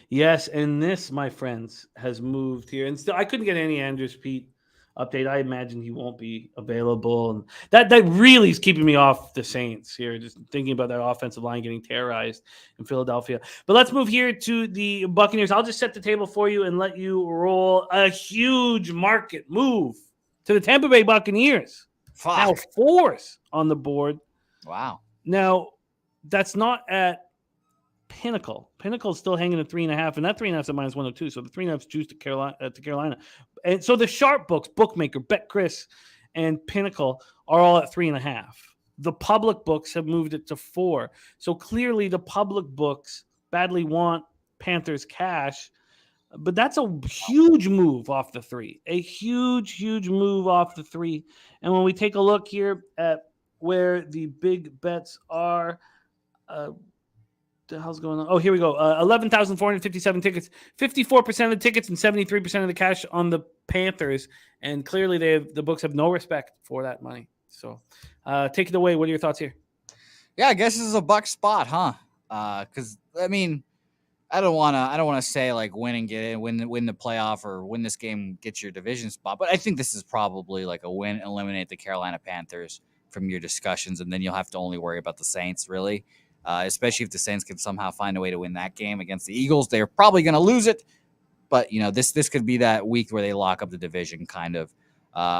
Yes, and this, my friends, has moved here. And still, I couldn't get any Andrews Pete update. I imagine he won't be available. And that really is keeping me off the Saints here, just thinking about that offensive line getting terrorized in Philadelphia. But let's move here to the Buccaneers. I'll just set the table for you and let you roll a huge market move to the Tampa Bay Buccaneers. Fuck. Now 4th on the board. Wow. Now, that's not at Pinnacle. Pinnacle's still hanging at 3.5, and that 3.5 is at -102. So the 3.5 is juiced to Carolina. And so the sharp books, Bookmaker, BetChris, and Pinnacle are all at 3.5. The public books have moved it to 4. So clearly the public books badly want Panthers cash. but that's a huge move off the 3. A huge move off the 3. And when we take a look here at where the big bets are, the hell's going on? Oh, here we go. 11,457 tickets, 54% of the tickets and 73% of the cash on the Panthers. And clearly the books have no respect for that money. So take it away. What are your thoughts here? Yeah, I guess this is a buck spot, huh? Because I mean, I don't want to say like win and get in, win the playoff or win this game, get your division spot. But I think this is probably like a win, eliminate the Carolina Panthers from your discussions, and then you'll have to only worry about the Saints, really. Especially if the Saints can somehow find a way to win that game against the Eagles. They're probably going to lose it, but this could be that week where they lock up the division, kind of. I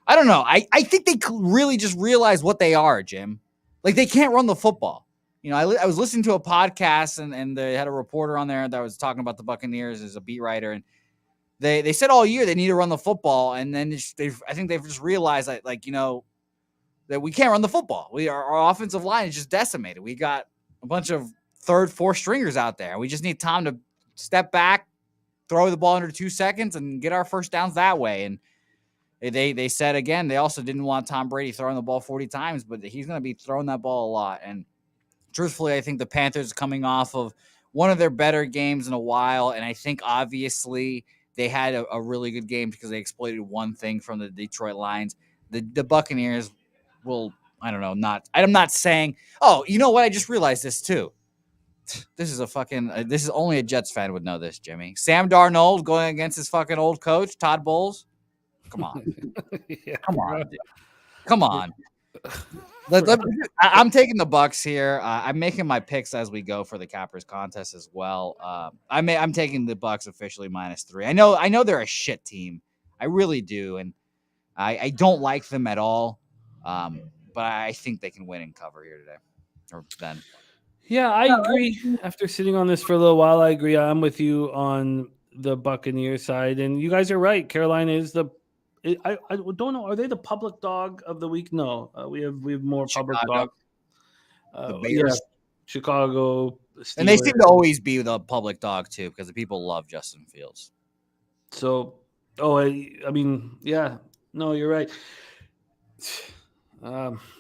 don't know. I think they really just realize what they are, Jim. Like, they can't run the football. I was listening to a podcast, and they had a reporter on there that was talking about the Buccaneers as a beat writer, and they said all year they need to run the football, and then I think they've just realized that, that we can't run the football. Our offensive line is just decimated. We got a bunch of third, fourth stringers out there. We just need Tom to step back, throw the ball under 2 seconds, and get our first downs that way. And they said, again, they also didn't want Tom Brady throwing the ball 40 times, but he's going to be throwing that ball a lot. And truthfully, I think the Panthers are coming off of one of their better games in a while. And I think, obviously, they had a really good game because they exploited one thing from the Detroit Lions. The Buccaneers will, I don't know, I'm not saying, oh, you know what? I just realized this too. This is only a Jets fan would know this, Jimmy. Sam Darnold going against his fucking old coach, Todd Bowles. Come on. Yeah. Come on. I'm taking the Bucks here. I'm making my picks as we go for the Cappers contest as well. I'm taking the Bucks officially -3. I know they're a shit team. I really do, and I don't like them at all. But I think they can win and cover here today, or then. Yeah, I agree. After sitting on this for a little while, I agree. I'm with you on the Buccaneer side, and you guys are right. Carolina is I don't know. Are they the public dog of the week? No, we have more public dogs. The Bears, Chicago, Steelers. And they seem to always be the public dog too, because the people love Justin Fields. So, I mean, yeah, no, you're right.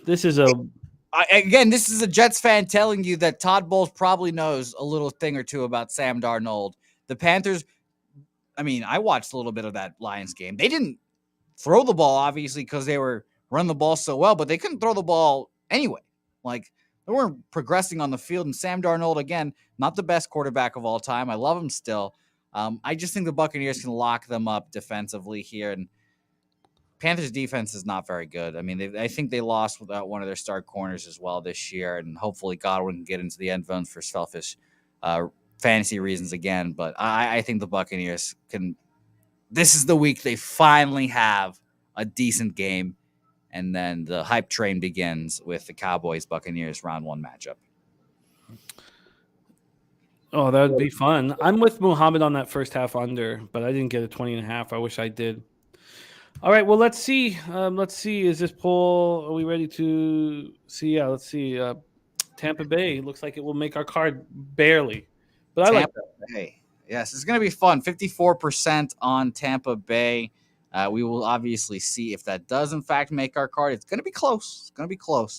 This is this is a Jets fan telling you that Todd Bowles probably knows a little thing or two about Sam Darnold. The Panthers, I mean, I watched a little bit of that Lions game. They didn't throw the ball, obviously, because they were running the ball so well, but they couldn't throw the ball anyway. Like, they weren't progressing on the field. And Sam Darnold, again, not the best quarterback of all time. I love him still. I just think the Buccaneers can lock them up defensively here. And Panthers defense is not very good. I mean, I think they lost without one of their star corners as well this year, and hopefully Godwin can get into the end zone for selfish fantasy reasons again. But I think the Buccaneers can. This is the week they finally have a decent game, and then the hype train begins with the Cowboys-Buccaneers round 1 matchup. Oh, that would be fun. I'm with Muhammad on that first half under, but I didn't get a 20.5. I wish I did. All right, well, let's see. Is this poll, are we ready to see? Yeah, let's see. Tampa Bay looks like it will make our card barely. But I like that. Bay. Yes, it's going to be fun. 54% on Tampa Bay. We will obviously see if that does, in fact, make our card. It's going to be close.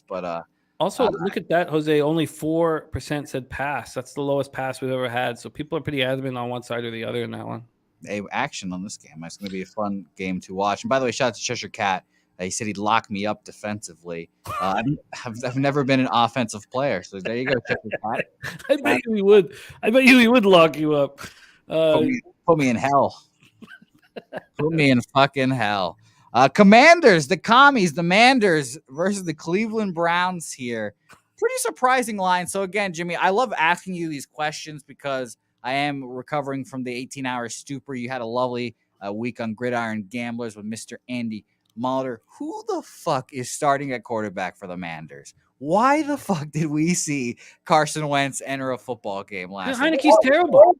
But also, look at that, Jose. Only 4% said pass. That's the lowest pass we've ever had. So people are pretty adamant on one side or the other in that one. Action on this game. It's going to be a fun game to watch. And by the way, shout out to Cheshire Cat. He said he'd lock me up defensively. I've never been an offensive player, so there you go, Cheshire Cat. I bet you he would. I bet you he would lock you up. Put me in hell. Put me in fucking hell. Commanders, the Commies, the Manders versus the Cleveland Browns here. Pretty surprising line. So again, Jimmy, I love asking you these questions because I am recovering from the 18-hour stupor. You had a lovely week on Gridiron Gamblers with Mr. Andy Mulder. Who the fuck is starting at quarterback for the Manders? Why the fuck did we see Carson Wentz enter a football game last week? Heineke's terrible.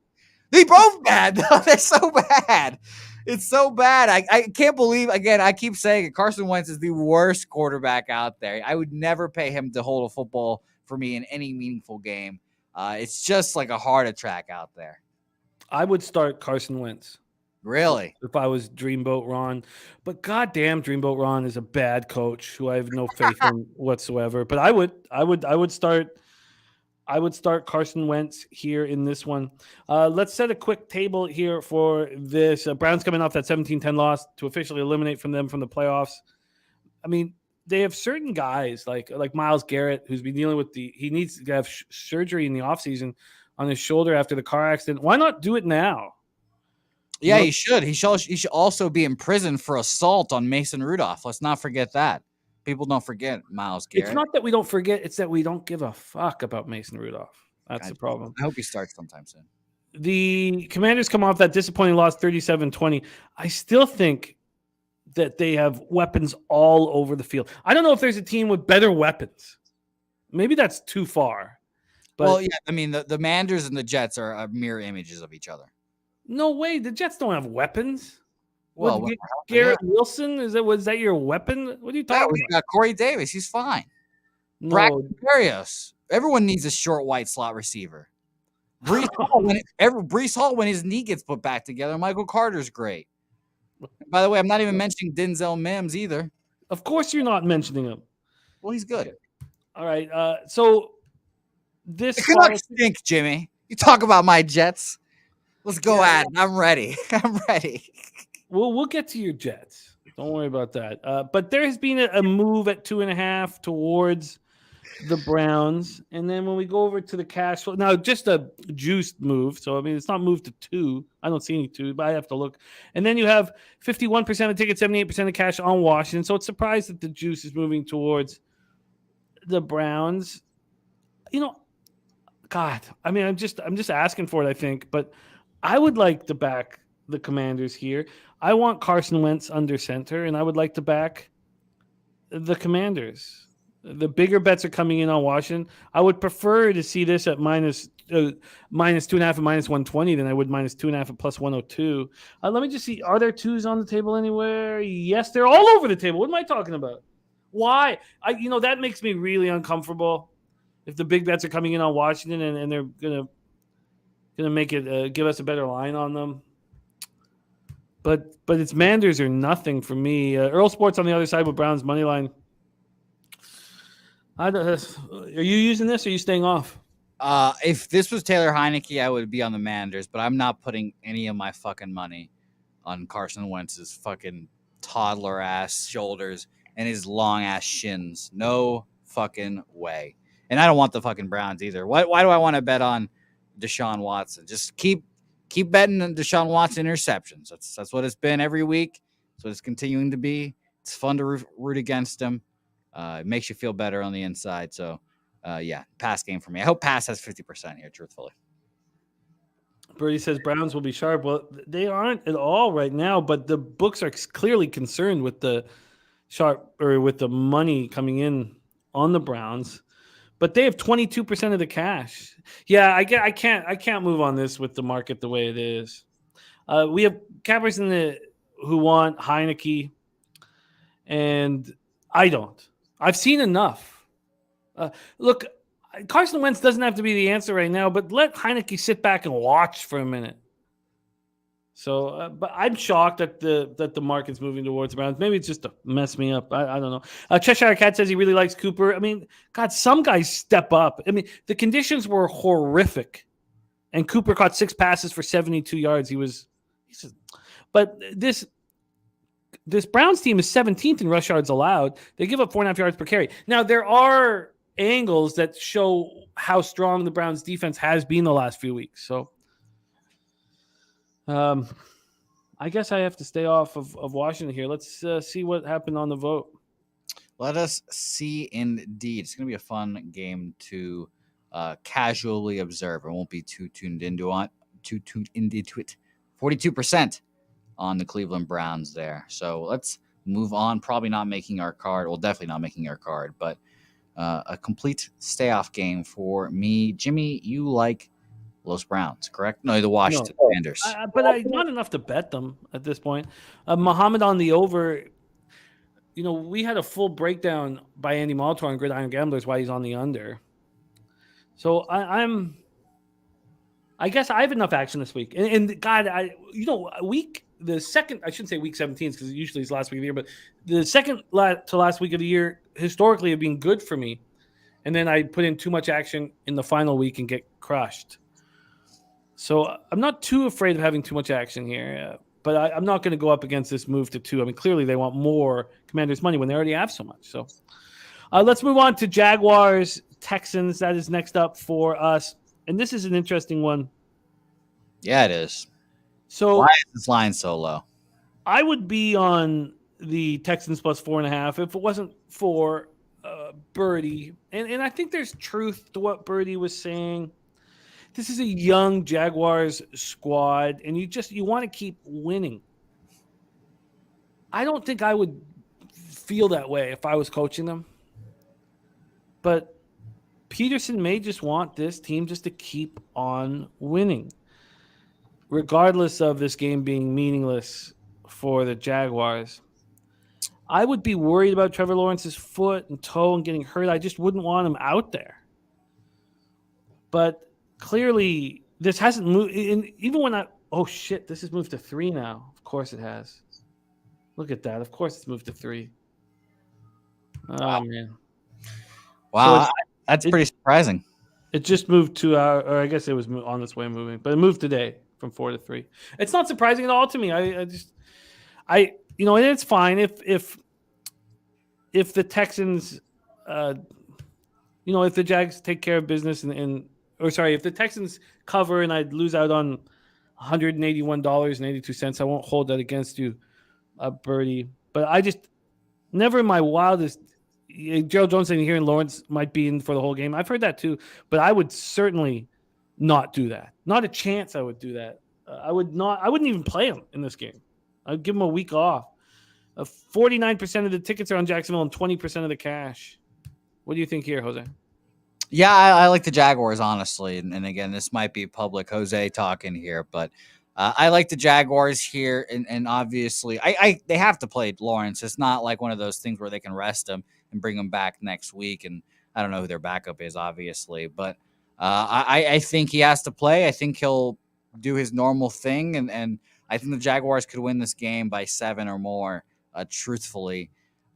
They both bad. They're so bad. It's so bad. I can't believe, again, I keep saying it, Carson Wentz is the worst quarterback out there. I would never pay him to hold a football for me in any meaningful game. It's just like a heart attack out there. I would start Carson Wentz. Really? If I was Dreamboat Ron, but goddamn, Dreamboat Ron is a bad coach who I have no faith in whatsoever. But I would start Carson Wentz here in this one. Let's set a quick table here for this. Browns coming off that 17-10 loss to officially eliminate from them from the playoffs. I mean, they have certain guys like Myles Garrett, who's been dealing with he needs to have surgery in the offseason on his shoulder after the car accident. Why not do it now? Yeah, he should. He should also be in prison for assault on Mason Rudolph. Let's not forget that. People don't forget Myles Garrett. It's not that we don't forget; it's that we don't give a fuck about Mason Rudolph. That's the problem. I hope he starts sometime soon. The Commanders come off that disappointing loss 37-20. I still think that they have weapons all over the field. I don't know if there's a team with better weapons. Maybe that's too far. But well, yeah, I mean, the Manders and the Jets are mirror images of each other. No way. The Jets don't have weapons. Well, Garrett Wilson, was that your weapon? What are you talking about? We got Corey Davis. He's fine. No. Braxton Berrios. Everyone needs a short white slot receiver. Brees Hall, when his knee gets put back together. Michael Carter's great. By the way, I'm not even mentioning Denzel Mims either. Of course you're not mentioning him. Well, he's good. Okay. All right. So this the Canucks stink, Jimmy. You talk about my Jets. Let's go at it. I'm ready. I'm ready. We'll get to your Jets. Don't worry about that. But there has been a move at 2.5 towards the Browns. And then when we go over to the cash flow, now just a juiced move. So, I mean, it's not moved to 2. I don't see any 2, but I have to look. And then you have 51% of tickets, 78% of cash on Washington. So it's surprised that the juice is moving towards the Browns. You know, God, I mean, I'm just asking for it, I think. But I would like to back the Commanders here. I want Carson Wentz under center, and I would like to back the Commanders. The bigger bets are coming in on Washington. I would prefer to see this at minus 2.5 and minus 120 than I would minus 2.5 and plus 102. Let me just see. Are there 2s on the table anywhere? Yes, they're all over the table. What am I talking about? Why? That makes me really uncomfortable. If the big bets are coming in on Washington and they're gonna make it give us a better line on them. But it's Manders or nothing for me. Earl Sports on the other side with Browns money line. Are you using this or are you staying off? If this was Taylor Heineke, I would be on the Manders, but I'm not putting any of my fucking money on Carson Wentz's fucking toddler ass shoulders and his long ass shins. No fucking way. And I don't want the fucking Browns either. Why do I want to bet on Deshaun Watson? Just keep betting on Deshaun Watson interceptions. That's what it's been every week. That's what it's continuing to be. It's fun to root against him. It makes you feel better on the inside. So, pass game for me. I hope pass has 50% here, truthfully. Birdie says Browns will be sharp. Well, they aren't at all right now, but the books are clearly concerned with the sharp or with the money coming in on the Browns. But they have 22% of the cash. Yeah, I can't move on this with the market the way it is. We have cappers who want Heineke, and I don't. I've seen enough. Look, Carson Wentz doesn't have to be the answer right now, but let Heineke sit back and watch for a minute. So, but I'm shocked that the market's moving towards the Browns. Maybe it's just to mess me up. I don't know. Cheshire Cat says he really likes Cooper. I mean, God, some guys step up. I mean, the conditions were horrific, and Cooper caught 6 passes for 72 yards. But this Browns team is 17th in rush yards allowed. They give up 4.5 yards per carry. Now, there are angles that show how strong the Browns defense has been the last few weeks. So, I guess I have to stay off of Washington here. Let's see what happened on the vote. Let us see indeed. It's going to be a fun game to casually observe. I won't be too tuned into it. 42% on the Cleveland Browns there. So let's move on. Probably not making our card. Well, definitely not making our card, but a complete stay off game for me. Jimmy, you like Los Browns, correct? No, the Washington Commanders. But not enough to bet them at this point. Muhammad on the over. We had a full breakdown by Andy Molitor on Gridiron Gamblers why he's on the under. So I'm I guess I have enough action this week. And God, the second, I shouldn't say week 17 because usually it's last week of the year, but the second to last week of the year historically have been good for me. And then I put in too much action in the final week and get crushed. So I'm not too afraid of having too much action here, but I'm not going to go up against this move to 2. I mean, clearly they want more Commanders money when they already have so much. So let's move on to Jaguars Texans. That is next up for us. And this is an interesting one. Yeah, it is. So why is this line so low? I would be on the Texans plus 4.5 if it wasn't for Birdie. And I think there's truth to what Birdie was saying. This is a young Jaguars squad, and you want to keep winning. I don't think I would feel that way if I was coaching them. But Peterson may just want this team just to keep on winning, regardless of this game being meaningless for the Jaguars. I would be worried about Trevor Lawrence's foot and toe and getting hurt. I just wouldn't want him out there. But clearly, this hasn't moved. Even when this has moved to 3 now. Of course it has. Look at that. Of course it's moved to 3. Oh, man. Wow, so that's pretty surprising. It just moved to or I guess it was on its way moving, but it moved today from 4 to 3. It's not surprising at all to me. And it's fine if the Texans, if the Jags take care of business if the Texans cover and I'd lose out on $181.82, I won't hold that against you, Birdie. But I just never in my wildest. Gerald Jones saying here and Lawrence might be in for the whole game. I've heard that too, but I would certainly not do that. Not a chance I would do that. I wouldn't even play him in this game. I'd give him a week off. 49% of the tickets are on Jacksonville and 20% of the cash. What do you think here, Jose? Yeah, I like the Jaguars, honestly. And again, this might be public Jose talking here, but I like the Jaguars here. And obviously, they have to play Lawrence. It's not like one of those things where they can rest him and bring him back next week. And I don't know who their backup is, obviously. But I think he has to play. I think he'll do his normal thing. And I think the Jaguars could win this game by 7 or more, truthfully.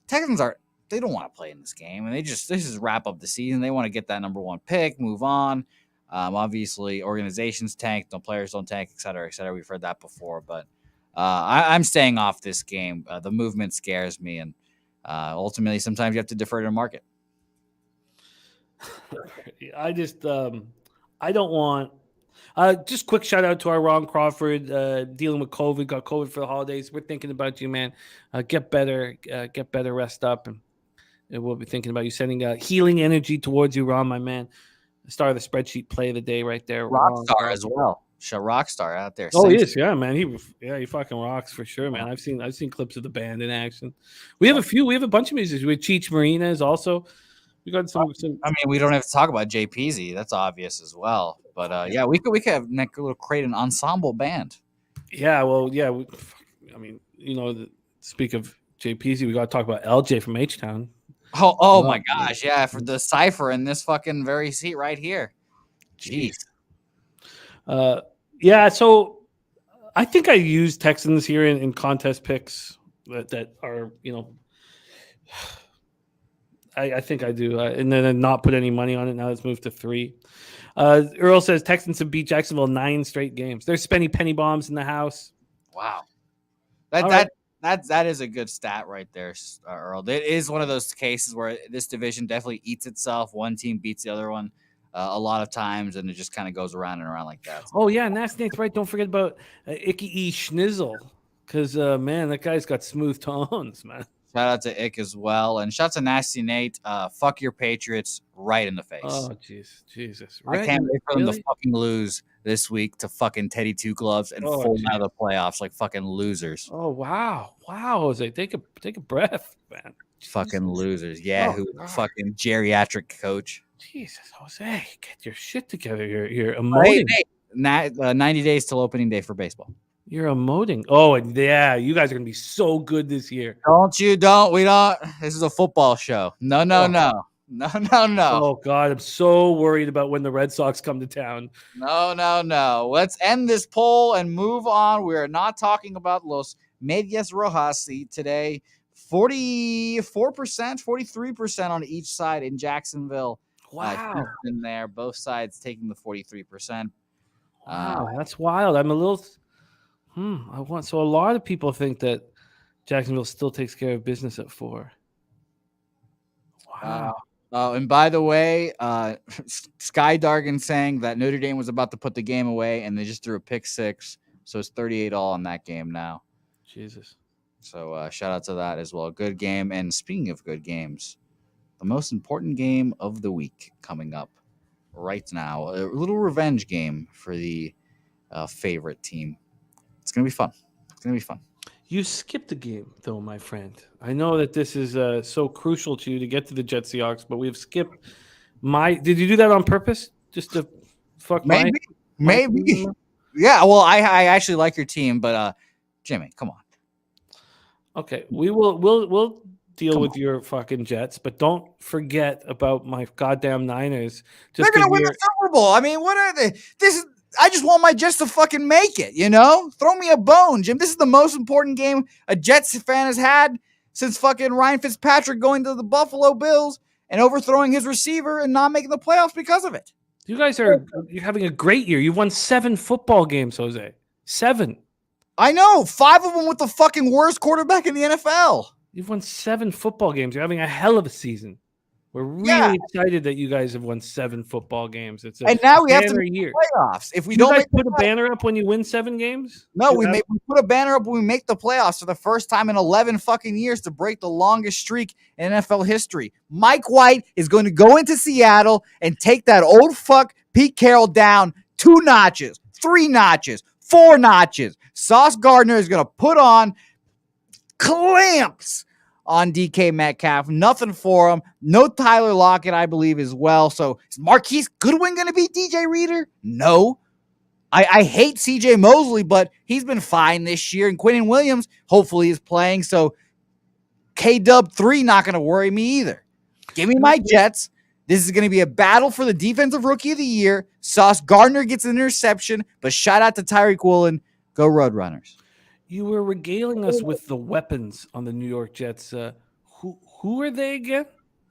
Texans they don't want to play in this game. And this is wrap up the season. They want to get that number 1 pick, move on. Obviously, organizations tank, no players don't tank, et cetera, et cetera. We've heard that before. But I'm staying off this game. The movement scares me. And ultimately, sometimes you have to defer to the market. I just I don't want. Just quick shout out to our Ron Crawford dealing with COVID. Got COVID for the holidays. We're thinking about you, man. Get better, rest up, and we'll be thinking about you. Sending healing energy towards you, Ron, my man. Star of the spreadsheet play of the day right there. Rockstar as well. Rockstar out there. Oh, he is, yeah, man. He fucking rocks for sure, man. I've seen clips of the band in action. We have a bunch of musicians. We have Cheech Marina is also. We got some. I mean, we don't have to talk about Jay Peasy. That's obvious as well. But yeah, we could create an ensemble band. Yeah, well, yeah. Speak of Jay Peasy, we got to talk about LJ from H-Town. Oh my gosh, yeah, for the cipher in this fucking very seat right here. Jeez. Yeah, so I think I use Texans here in contest picks that are, I think I do. And then not put any money on it. Now it's moved to 3. Earl says Texans have beat Jacksonville 9 straight games. There's penny bombs in the house. Wow. That is a good stat right there, Earl. It is one of those cases where this division definitely eats itself. One team beats the other one a lot of times, and it just kind of goes around and around like that. Oh, yeah, and that's Nate's right. Don't forget about Icky E. Schnizzle, because, man, that guy's got smooth tones, man. Shout out to Ick as well. And shout out to Nasty Nate. Fuck your Patriots right in the face. Oh, Jesus. Right? I can't wait for them to fucking lose this week to fucking Teddy Two Gloves and fall out of the playoffs like fucking losers. Oh, wow, Jose. Take a breath, man. Fucking losers. Yeah, fucking geriatric coach. Jesus, Jose, get your shit together. You're emoting. Hey, 90 days till opening day for baseball. You're emoting. Oh, and yeah, you guys are going to be so good this year. We don't. This is a football show. No. No, no, no. Oh God, I'm so worried about when the Red Sox come to town. No, no, no. Let's end this poll and move on. We are not talking about Los Medias Rojas today. 44%, 43% on each side in Jacksonville. Wow. Houston there, both sides taking the 43%. Wow, that's wild. I'm a little. So a lot of people think that Jacksonville still takes care of business at 4. Wow. And by the way, Sky Dargan saying that Notre Dame was about to put the game away and they just threw a pick 6. So it's 38-all on that game now. Jesus. So shout out to that as well. Good game. And speaking of good games, the most important game of the week coming up right now. A little revenge game for the favorite team. It's going to be fun. It's going to be fun. You skipped a game, though, my friend. I know that this is so crucial to you to get to the Jets Seahawks, but we've skipped my. Did you do that on purpose? Just to fuck Maybe. my team? Yeah. Well, I actually like your team, but Jimmy, come on. Okay, we'll deal with your fucking Jets, but don't forget about my goddamn Niners. They're gonna win the Super Bowl. I mean, what are they? I just want my Jets to fucking make it, you know? Throw me a bone, Jim. This is the most important game a Jets fan has had since fucking Ryan Fitzpatrick going to the Buffalo Bills and overthrowing his receiver and not making the playoffs because of it. You're having a great year. You've won 7 football games, Jose. 7. I know. 5 of them with the fucking worst quarterback in the NFL. You've won 7 football games. You're having a hell of a season. We're really excited that you guys have won 7 football games. And now we have to make the playoffs. If we don't put a banner up when you win 7 games? No, we put a banner up when we make the playoffs for the first time in 11 fucking years to break the longest streak in NFL history. Mike White is going to go into Seattle and take that old fuck Pete Carroll down 2 notches, 3 notches, 4 notches. Sauce Gardner is going to put on clamps on DK Metcalf. Nothing for him. No Tyler Lockett, I believe, as well. So is Marquise Goodwin going to beat DJ Reader? No. I hate CJ Mosley, but he's been fine this year. And Quinnen Williams hopefully is playing. So K-Dub 3 not going to worry me either. Give me my Jets. This is going to be a battle for the defensive rookie of the year. Sauce Gardner gets an interception, but shout out to Tyreek Woolen. Go Roadrunners. You were regaling us with the weapons on the New York Jets. Who are they again?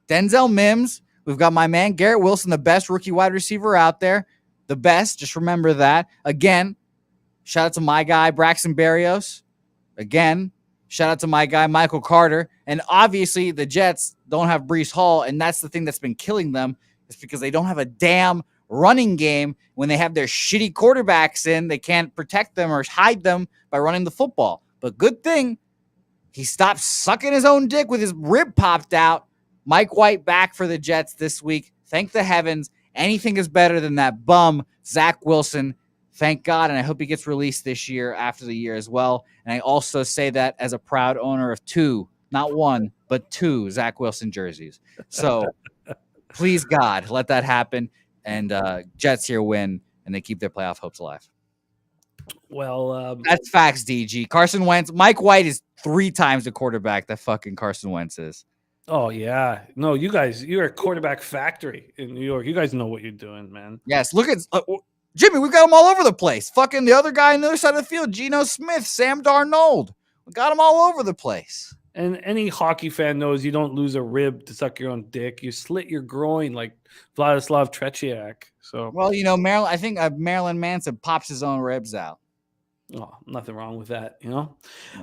Denzel Mims. We've got my man Garrett Wilson, the best rookie wide receiver out there. The best. Just remember that. Again, shout out to my guy Braxton Berrios. Again, shout out to my guy Michael Carter. And obviously the Jets don't have Breece Hall, and that's the thing that's been killing them. It's because they don't have a damn running game. When they have their shitty quarterbacks in, they can't protect them or hide them by running the football. But good thing he stopped sucking his own dick with his rib popped out. Mike White back for the Jets this week. Thank the heavens. Anything is better than that bum, Zach Wilson. Thank God, and I hope he gets released this year after the year as well. And I also say that as a proud owner of 2, not 1, but 2 Zach Wilson jerseys. So please, God, let that happen. And Jets here win, and they keep their playoff hopes alive. Well, that's facts, DG. Carson Wentz. Mike White is 3 times the quarterback that fucking Carson Wentz is. Oh, yeah. No, you're a quarterback factory in New York. You guys know what you're doing, man. Yes. Look at Jimmy. We've got them all over the place. Fucking the other guy on the other side of the field, Geno Smith, Sam Darnold. We got them all over the place. And any hockey fan knows you don't lose a rib to suck your own dick. You slit your groin like Vladislav Tretiak. So, well, you know, Maryland. I think Marilyn Manson pops his own ribs out. Oh, nothing wrong with that, you know.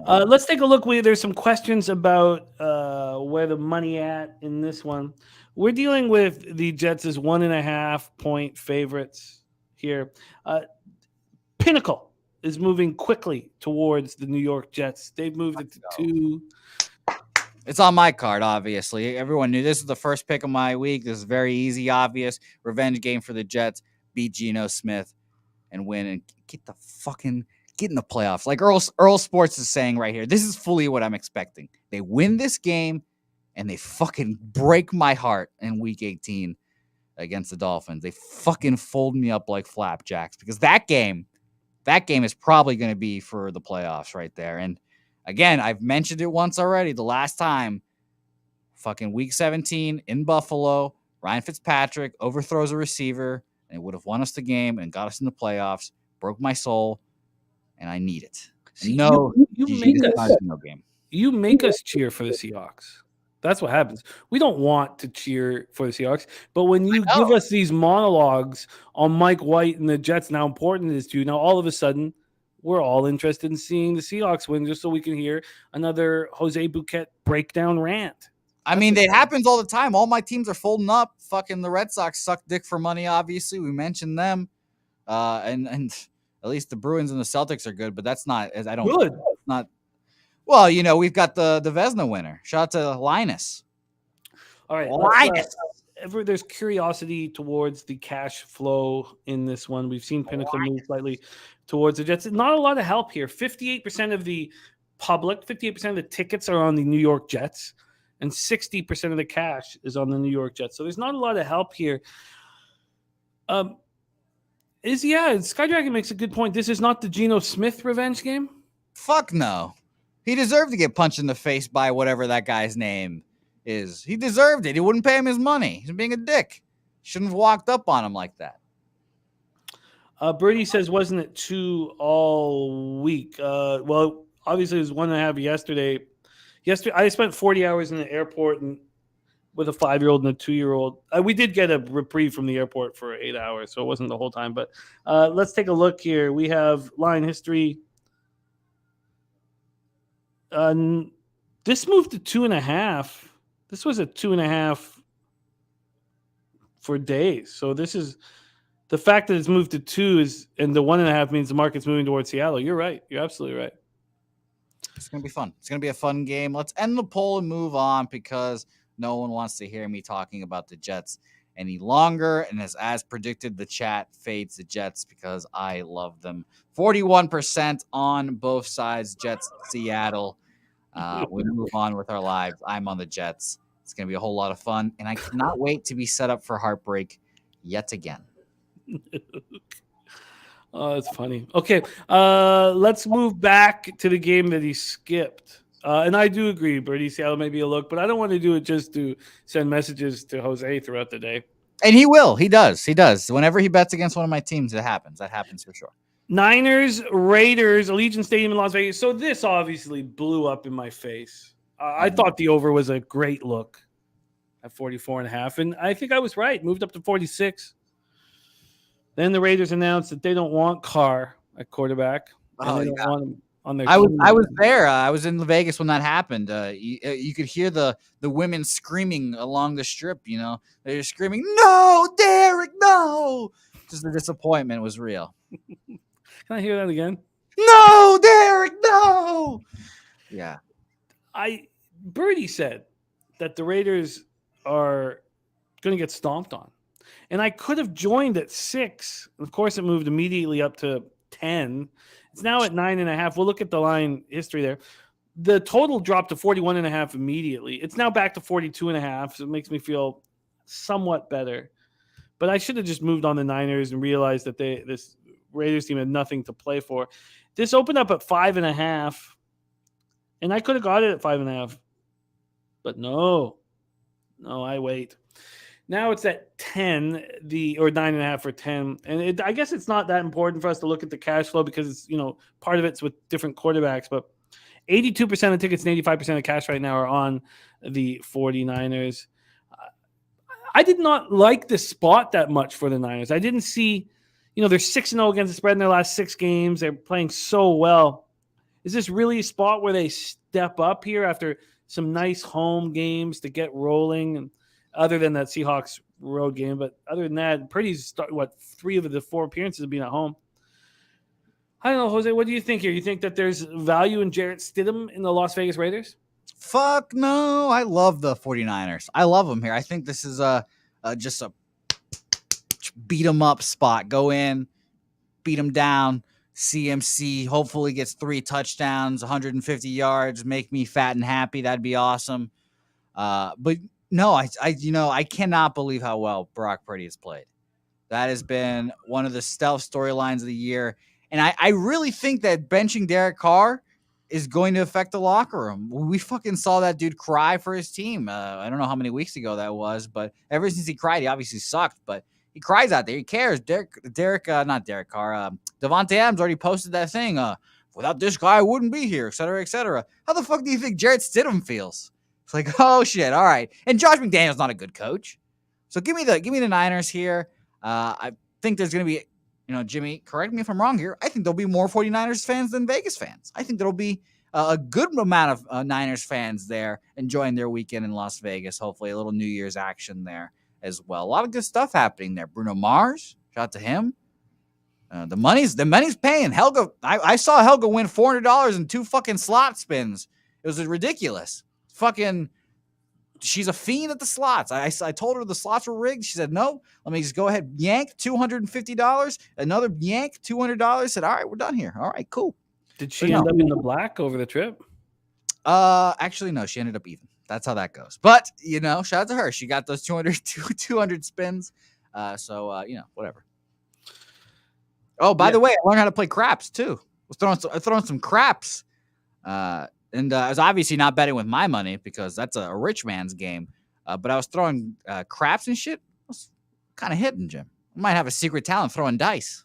Let's take a look. There's some questions about where the money at in this one. We're dealing with the Jets as 1.5 point favorites here. Pinnacle is moving quickly towards the New York Jets. They've moved it to 2. It's on my card, obviously. Everyone knew this is the first pick of my week. This is very easy, obvious. Revenge game for the Jets. Beat Geno Smith and win and get in the playoffs. Like Earl Sports is saying right here, this is fully what I'm expecting. They win this game and they fucking break my heart in week 18 against the Dolphins. They fucking fold me up like flapjacks because that game is probably going to be for the playoffs right there. And again, I've mentioned it once already. The last time fucking week 17 in Buffalo, Ryan Fitzpatrick overthrows a receiver and it would have won us the game and got us in the playoffs. Broke my soul, and I need it. See, No, you GG, make this is us not a single game. you make us cheer for the Seahawks. That's what happens. We don't want to cheer for the Seahawks, but when you give us these monologues on Mike White and the Jets and how important it is to you, now all of a sudden we're all interested in seeing the Seahawks win just so we can hear another Jose Bouquet breakdown rant. I mean, it happens all the time. All my teams are folding up. Fucking the Red Sox suck dick for money, obviously. We mentioned them. And at least the Bruins and the Celtics are good, but that's not, I don't, Good. Not, well, you know, we've got the Vezina winner. Shout out to Linus. All right. Linus. There's curiosity towards the cash flow in this one. We've seen Pinnacle move slightly towards the Jets. Not a lot of help here. 58% of the public, 58% of the tickets are on the New York Jets, and 60% of the cash is on the New York Jets. So there's not a lot of help here. Skydragon makes a good point. This is not the Geno Smith revenge game. Fuck no. He deserved to get punched in the face by whatever that guy's name is. He deserved it. He wouldn't pay him his money. He's being a dick. Shouldn't have walked up on him like that. Birdie says, wasn't it 2 all week? Well, obviously it was 1.5 yesterday. I spent 40 hours in the airport and with a 5-year-old and a 2-year-old. We did get a reprieve from the airport for 8 hours, so it wasn't the whole time. But let's take a look here. We have line history. This moved to 2.5. This was a 2.5 for days. So this is the fact that it's moved to 2 and the 1.5 means the market's moving towards Seattle. You're right. You're absolutely right. It's going to be fun. It's going to be a fun game. Let's end the poll and move on because no one wants to hear me talking about the Jets any longer. And as predicted, the chat fades the Jets because I love them. 41% on both sides, Jets, Seattle. We move on with our lives. I'm on the Jets. It's going to be a whole lot of fun. And I cannot wait to be set up for heartbreak yet again. Oh, that's funny. Okay, let's move back to the game that he skipped. And I do agree, Birdie, Seattle may be a look, but I don't want to do it just to send messages to Jose throughout the day. And he will. He does. He does. Whenever he bets against one of my teams, it happens. That happens for sure. Niners, Raiders, Allegiant Stadium in Las Vegas. So this obviously blew up in my face. I thought the over was a great look at 44.5, and I think I was right. Moved up to 46. Then the Raiders announced that they don't want Carr at quarterback. And they don't want him on their team. I was there. I was in Vegas when that happened. You could hear the women screaming along the strip. You know, they're screaming, "No, Derek, no!" Just the disappointment was real. Can I hear that again? No, Derek, no. Yeah. Birdie said that the Raiders are going to get stomped on. And I could have joined at 6. Of course, it moved immediately up to 10. It's now at 9.5. We'll look at the line history there. The total dropped to 41.5 immediately. It's now back to 42.5. So it makes me feel somewhat better. But I should have just moved on the Niners and realized that this Raiders team had nothing to play for. This opened up at 5.5. And I could have got it at 5.5. But no, I wait. Now it's at 10, or 9.5 or 10. And I guess it's not that important for us to look at the cash flow because it's, part of it's with different quarterbacks. But 82% of tickets and 85% of cash right now are on the 49ers. I did not like the spot that much for the Niners. I didn't see, they're 6-0 against the spread in their last 6 games. They're playing so well. Is this really a spot where they step up here after some nice home games to get rolling? And other than that Seahawks road game, but other than that, Purdy's 3 of the 4 appearances have been at home. I don't know, Jose, what do you think here? You think that there's value in Jarrett Stidham in the Las Vegas Raiders? Fuck no. I love the 49ers. I love them here. I think this is just a beat them up spot. Go in, beat them down. CMC hopefully gets 3 touchdowns, 150 yards, make me fat and happy. That'd be awesome. But no, I cannot believe how well Brock Purdy has played. That has been one of the stealth storylines of the year. And I really think that benching Derek Carr is going to affect the locker room. We fucking saw that dude cry for his team. I don't know how many weeks ago that was, but ever since he cried, he obviously sucked. But he cries out there. He cares. Not Derek Carr. Devontae Adams already posted that thing. Without this guy, I wouldn't be here, et cetera, et cetera. How the fuck do you think Jarrett Stidham feels? It's like, oh shit, all right. And Josh McDaniel's not a good coach, so give me the Niners here. I think there's gonna be, Jimmy, correct me if I'm wrong here. I think there'll be more 49ers fans than Vegas fans. I think there'll be a good amount of Niners fans there enjoying their weekend in Las Vegas. Hopefully, a little New Year's action there as well. A lot of good stuff happening there. Bruno Mars, shout out to him. The money's paying. Helga, I saw Helga win $400 in 2 fucking slot spins. It was ridiculous. Fucking, she's a fiend at the slots. I told her the slots were rigged. She said, no, let me just go ahead, yank $250. Another yank, $200. Said, all right, we're done here. All right, cool. Did she end up in the black over the trip? Actually, no, she ended up even. That's how that goes. But, shout out to her. She got those 200 spins. So, whatever. Oh, by the way, I learned how to play craps too. I was throwing some craps. And I was obviously not betting with my money because that's a rich man's game. But I was throwing craps and shit. I was kind of hitting, Jim. I might have a secret talent throwing dice.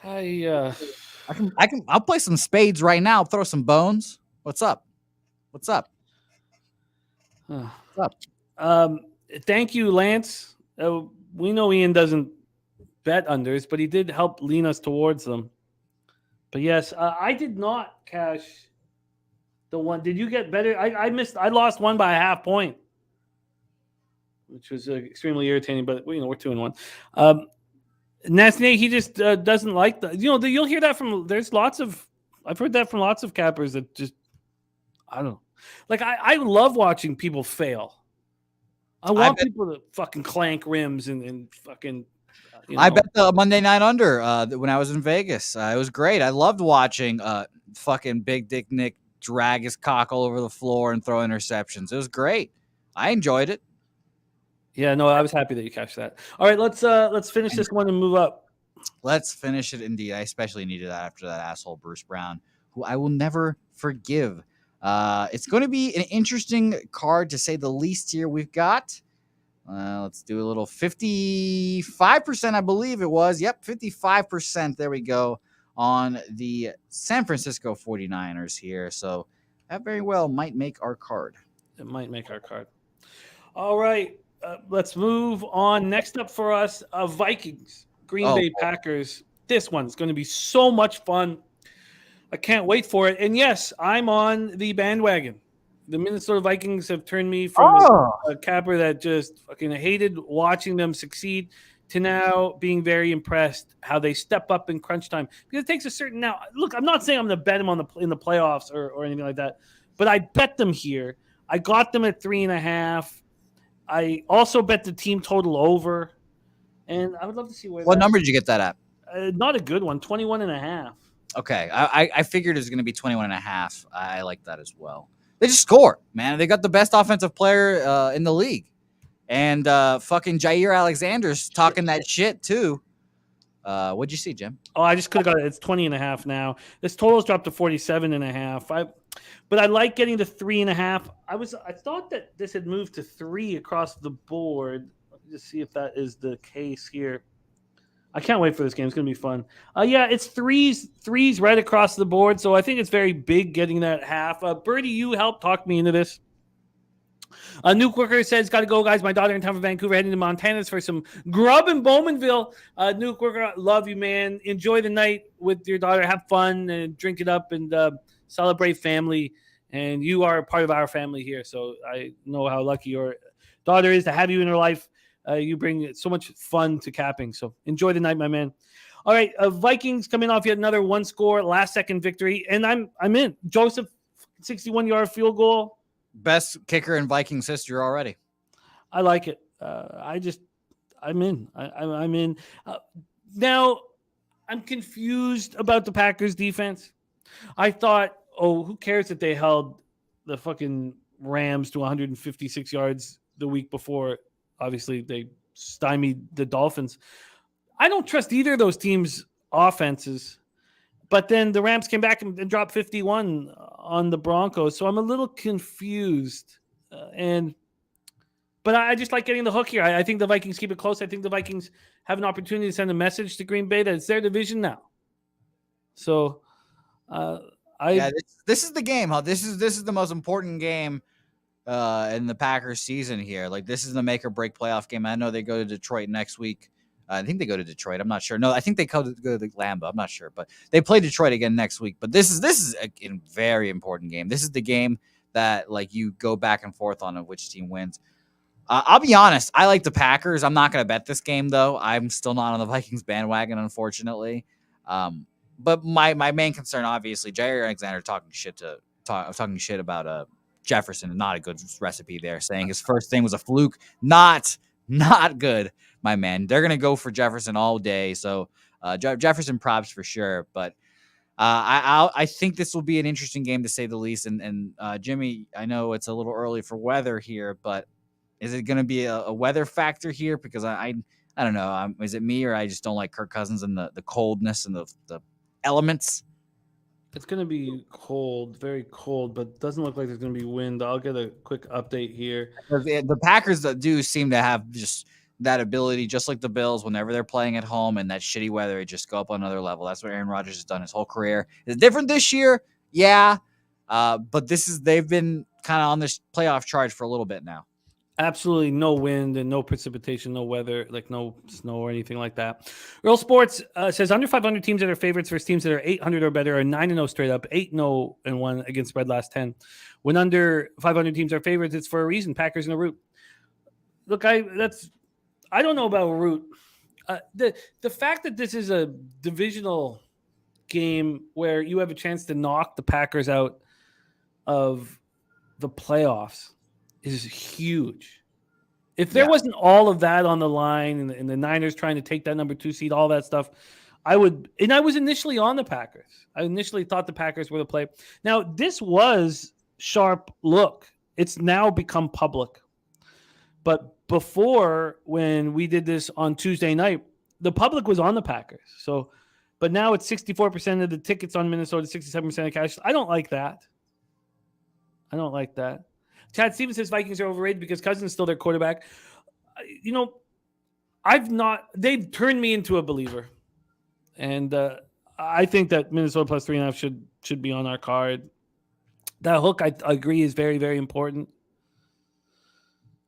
I'll play some spades right now. I'll throw some bones. What's up? What's up? Thank you, Lance. We know Ian doesn't bet unders, but he did help lean us towards them. But yes, I did not cash the one. Did you get better? I missed. I lost one by a half point, which was extremely irritating. But we're 2-1. Nasne, he just doesn't like the. You'll hear that from. There's lots of. I've heard that from lots of cappers that just. I don't know. Like I love watching people fail. I want people to fucking clank rims and fucking. I bet the Monday Night Under when I was in Vegas. It was great. I loved watching fucking Big Dick Nick drag his cock all over the floor and throw interceptions. It was great. I enjoyed it. Yeah, no, I was happy that you cashed that. All right, let's finish this one and move up. Let's finish it indeed. I especially needed that after that asshole Bruce Brown, who I will never forgive. It's going to be an interesting card to say the least here. We've got let's do a little 55%, I believe it was. Yep, 55%. There we go on the San Francisco 49ers here. So that very well might make our card. It might make our card. All right, let's move on. Next up for us, Vikings, Green Bay Packers. This one's going to be so much fun. I can't wait for it. And yes, I'm on the bandwagon. The Minnesota Vikings have turned me from a capper that just fucking hated watching them succeed to now being very impressed how they step up in crunch time. Because it takes a certain now. Look, I'm not saying I'm going to bet them in the playoffs or anything like that, but I bet them here. I got them at 3.5. I also bet the team total over, and I would love to see what number did you get that at? Not a good one, 21.5. Okay, I figured it was going to be 21.5. I like that as well. They just score, man. They got the best offensive player in the league. And fucking Jair Alexander's talking that shit, too. What'd you see, Jim? Oh, I just could have got it. It's 20.5 now. This total's dropped to 47.5. But I like getting to 3.5. I thought that this had moved to 3 across the board. Let me just see if that is the case here. I can't wait for this game. It's going to be fun. Yeah, it's threes right across the board. So I think it's very big getting that half. Birdie, you helped talk me into this. Nuke Worker says, got to go, guys. My daughter in town from Vancouver heading to Montana's for some grub in Bowmanville. Nuke Worker, love you, man. Enjoy the night with your daughter. Have fun and drink it up and celebrate family. And you are a part of our family here. So I know how lucky your daughter is to have you in her life. You bring so much fun to capping. So enjoy the night, my man. All right, Vikings coming off yet another one-score last-second victory, and I'm in. Joseph, 61-yard field goal. Best kicker in Vikings history already. I like it. I'm in. I'm in. Now, I'm confused about the Packers defense. I thought, who cares if they held the fucking Rams to 156 yards the week before. Obviously, they stymied the Dolphins. I don't trust either of those teams' offenses. But then the Rams came back and dropped 51 on the Broncos. So I'm a little confused. But I just like getting the hook here. I think the Vikings keep it close. I think the Vikings have an opportunity to send a message to Green Bay that it's their division now. So this is the game, huh? This is the most important game in the Packers season here. Like, this is the make or break playoff game. I know they go to Detroit next week. I think they go to Detroit. I'm not sure. No, I think they go to the Lambeau. I'm not sure, but they play Detroit again next week. But this is a very important game. This is the game that, like, you go back and forth on which team wins. I'll be honest. I like the Packers. I'm not going to bet this game, though. I'm still not on the Vikings bandwagon, unfortunately. But my main concern, obviously, Jair Alexander talking shit about Jefferson. Not a good recipe there, saying his first thing was a fluke. Not good, my man. They're going to go for Jefferson all day. So Jefferson props for sure. But I think this will be an interesting game, to say the least. And Jimmy, I know it's a little early for weather here, but is it going to be a weather factor here? Because I don't know. Is it me, or I just don't like Kirk Cousins and the coldness and the elements? It's going to be cold, very cold, but doesn't look like there's going to be wind. I'll get a quick update here. The Packers do seem to have just that ability, just like the Bills, whenever they're playing at home and that shitty weather, it just go up another level. That's what Aaron Rodgers has done his whole career. It's different this year, yeah, but they've been kind of on this playoff charge for a little bit now. Absolutely no wind and no precipitation, no weather, like no snow or anything like that. Real Sports says under 500 teams that are favorites versus teams that are 800 or better are 9-0 straight up, 8-0-1 against spread last 10. When under 500 teams are favorites, it's for a reason. Packers in a root. Look, I don't know about root. The fact that this is a divisional game where you have a chance to knock the Packers out of the playoffs is huge. If there wasn't all of that on the line and the Niners trying to take that number 2 seed, all that stuff, I was initially on the Packers. I initially thought the Packers were the play. Now, this was sharp look. It's now become public. But before, when we did this on Tuesday night, the public was on the Packers. So, but now it's 64% of the tickets on Minnesota, 67% of cash. I don't like that. Chad Stevens says Vikings are overrated because Cousins is still their quarterback. They've turned me into a believer. And I think that Minnesota plus 3.5 should be on our card. That hook, I agree, is very, very important.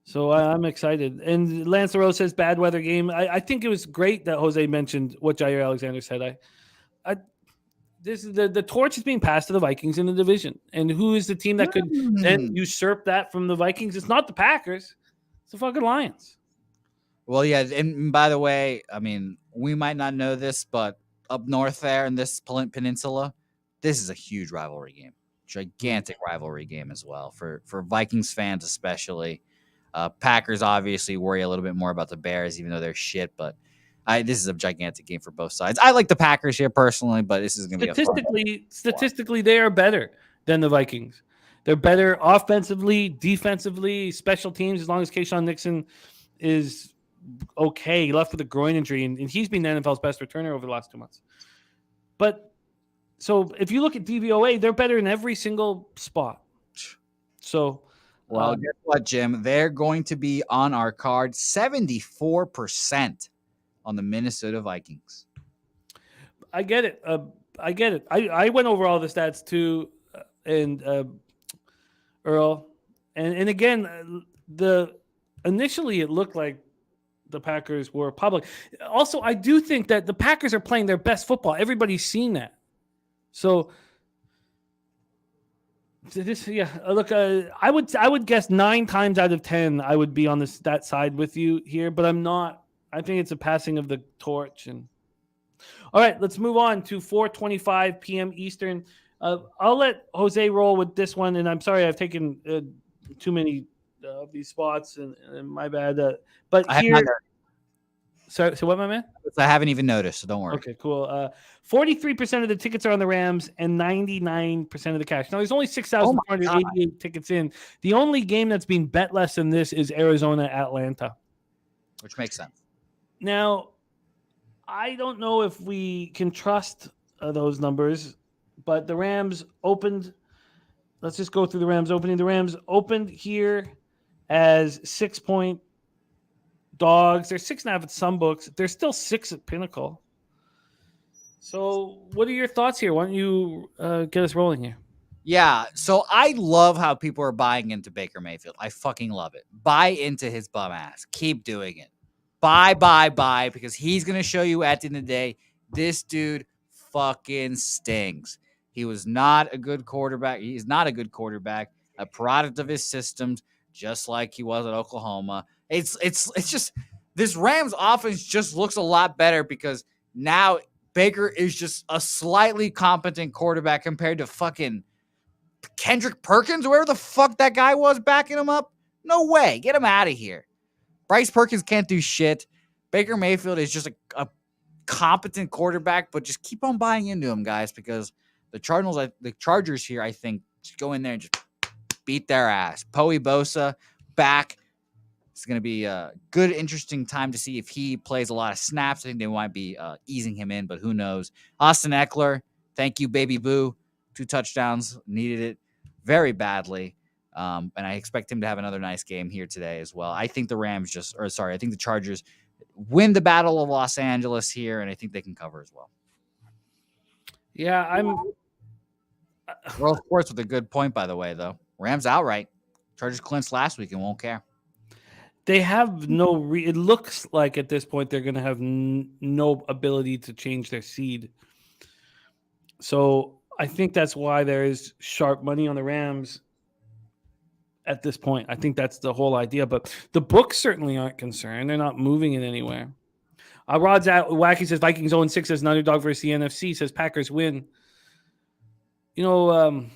So I'm excited. And Lance LaRose says bad weather game. I think it was great that Jose mentioned what Jair Alexander said. This is the torch is being passed to the Vikings in the division. And who is the team that could then usurp that from the Vikings? It's not the Packers. It's the fucking Lions. Well, yeah. And by the way, I mean, we might not know this, but up north there in this peninsula, this is a huge rivalry game. Gigantic rivalry game as well for Vikings fans especially. Packers obviously worry a little bit more about the Bears, even though they're shit, but this is a gigantic game for both sides. I like the Packers here personally, but this is going to be statistically, they are better than the Vikings. They're better offensively, defensively, special teams. As long as Keyshawn Nixon is okay, he left with a groin injury, and he's been the NFL's best returner over the last 2 months. But so if you look at DVOA, they're better in every single spot. So, well, guess what, Jim? They're going to be on our card 74%. On the Minnesota Vikings. I get it. I went over all the stats too, and Earl, and again, initially it looked like the Packers were public. Also, I do think that the Packers are playing their best football. Everybody's seen that. So this, look, I would guess 9 times out of 10 I would be on that side with you here, but I'm not. I think it's a passing of the torch. And all right, let's move on to 4:25 p.m. Eastern. I'll let Jose roll with this one, and I'm sorry I've taken too many of these spots, and my bad. But here, so what, my man? I haven't even noticed, so don't worry. Okay, cool. 43% of the tickets are on the Rams, and 99% of the cash. Now, there's only 6,488 tickets in. The only game that's being bet less than this is Arizona-Atlanta, which makes sense. Now, I don't know if we can trust those numbers, but the Rams opened. Let's just go through the Rams opening. The Rams opened here as 6-point dogs. They're 6.5 at some books. They're still 6 at Pinnacle. So, what are your thoughts here? Why don't you get us rolling here? Yeah, so I love how people are buying into Baker Mayfield. I fucking love it. Buy into his bum ass. Keep doing it. Buy, because he's going to show you at the end of the day, this dude fucking stings. He was not a good quarterback. He's not a good quarterback, a product of his systems, just like he was at Oklahoma. It's just this Rams offense just looks a lot better because now Baker is just a slightly competent quarterback compared to fucking Kendrick Perkins, wherever the fuck that guy was backing him up. No way. Get him out of here. Bryce Perkins can't do shit. Baker Mayfield is just a competent quarterback, but just keep on buying into him, guys, because the Chargers here, I think, just go in there and just beat their ass. Poe Bosa back. It's going to be a good, interesting time to see if he plays a lot of snaps. I think they might be easing him in, but who knows. Austin Eckler, thank you, baby boo. 2 touchdowns, needed it very badly. And I expect him to have another nice game here today as well. I think I think the Chargers win the Battle of Los Angeles here, and I think they can cover as well. Yeah, World Sports with a good point, by the way, though. Rams outright. Chargers clinched last week and won't care. They have no. It looks like at this point they're going to have no ability to change their seed. So I think that's why there is sharp money on the Rams at this point. I think that's the whole idea. But the books certainly aren't concerned. They're not moving it anywhere. Rod's out. Wacky says Vikings 0-6 as an underdog versus the NFC. Says Packers win. It's going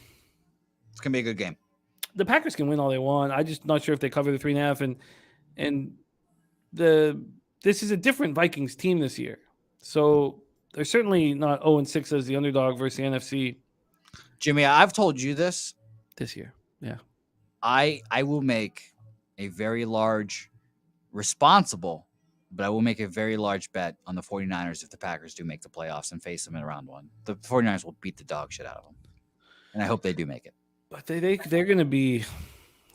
to be a good game. The Packers can win all they want. I'm just not sure if they cover the 3.5. And this is a different Vikings team this year. So they're certainly not 0-6 as the underdog versus the NFC. Jimmy, I've told you this year. Yeah. I will make a very large, responsible, but I will make a very large bet on the 49ers if the Packers do make the playoffs and face them in round 1. The 49ers will beat the dog shit out of them. And I hope they do make it. But they're going to be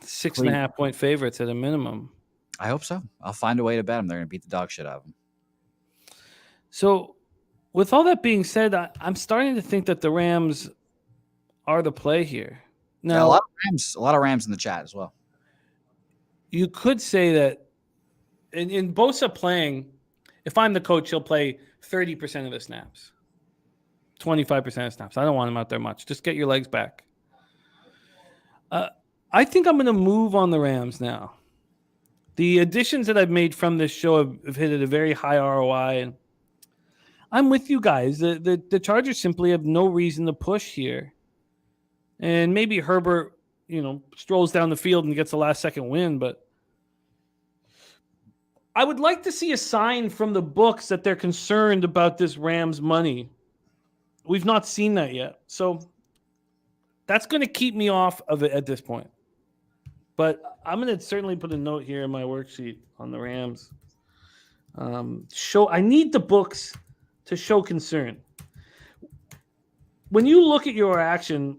6.5 point favorites at a minimum. I hope so. I'll find a way to bet them. They're going to beat the dog shit out of them. So, with all that being said, I'm starting to think that the Rams are the play here. Now, yeah, a lot of Rams in the chat as well. You could say that in Bosa playing, if I'm the coach, he'll play 30% of the snaps, 25% of snaps. I don't want him out there much. Just get your legs back. I think I'm going to move on the Rams now. The additions that I've made from this show have hit at a very high ROI. And I'm with you guys. The Chargers simply have no reason to push here. And maybe Herbert, strolls down the field and gets the last second win. But I would like to see a sign from the books that they're concerned about this Rams money. We've not seen that yet. So that's going to keep me off of it at this point. But I'm going to certainly put a note here in my worksheet on the Rams. I need the books to show concern. When you look at your action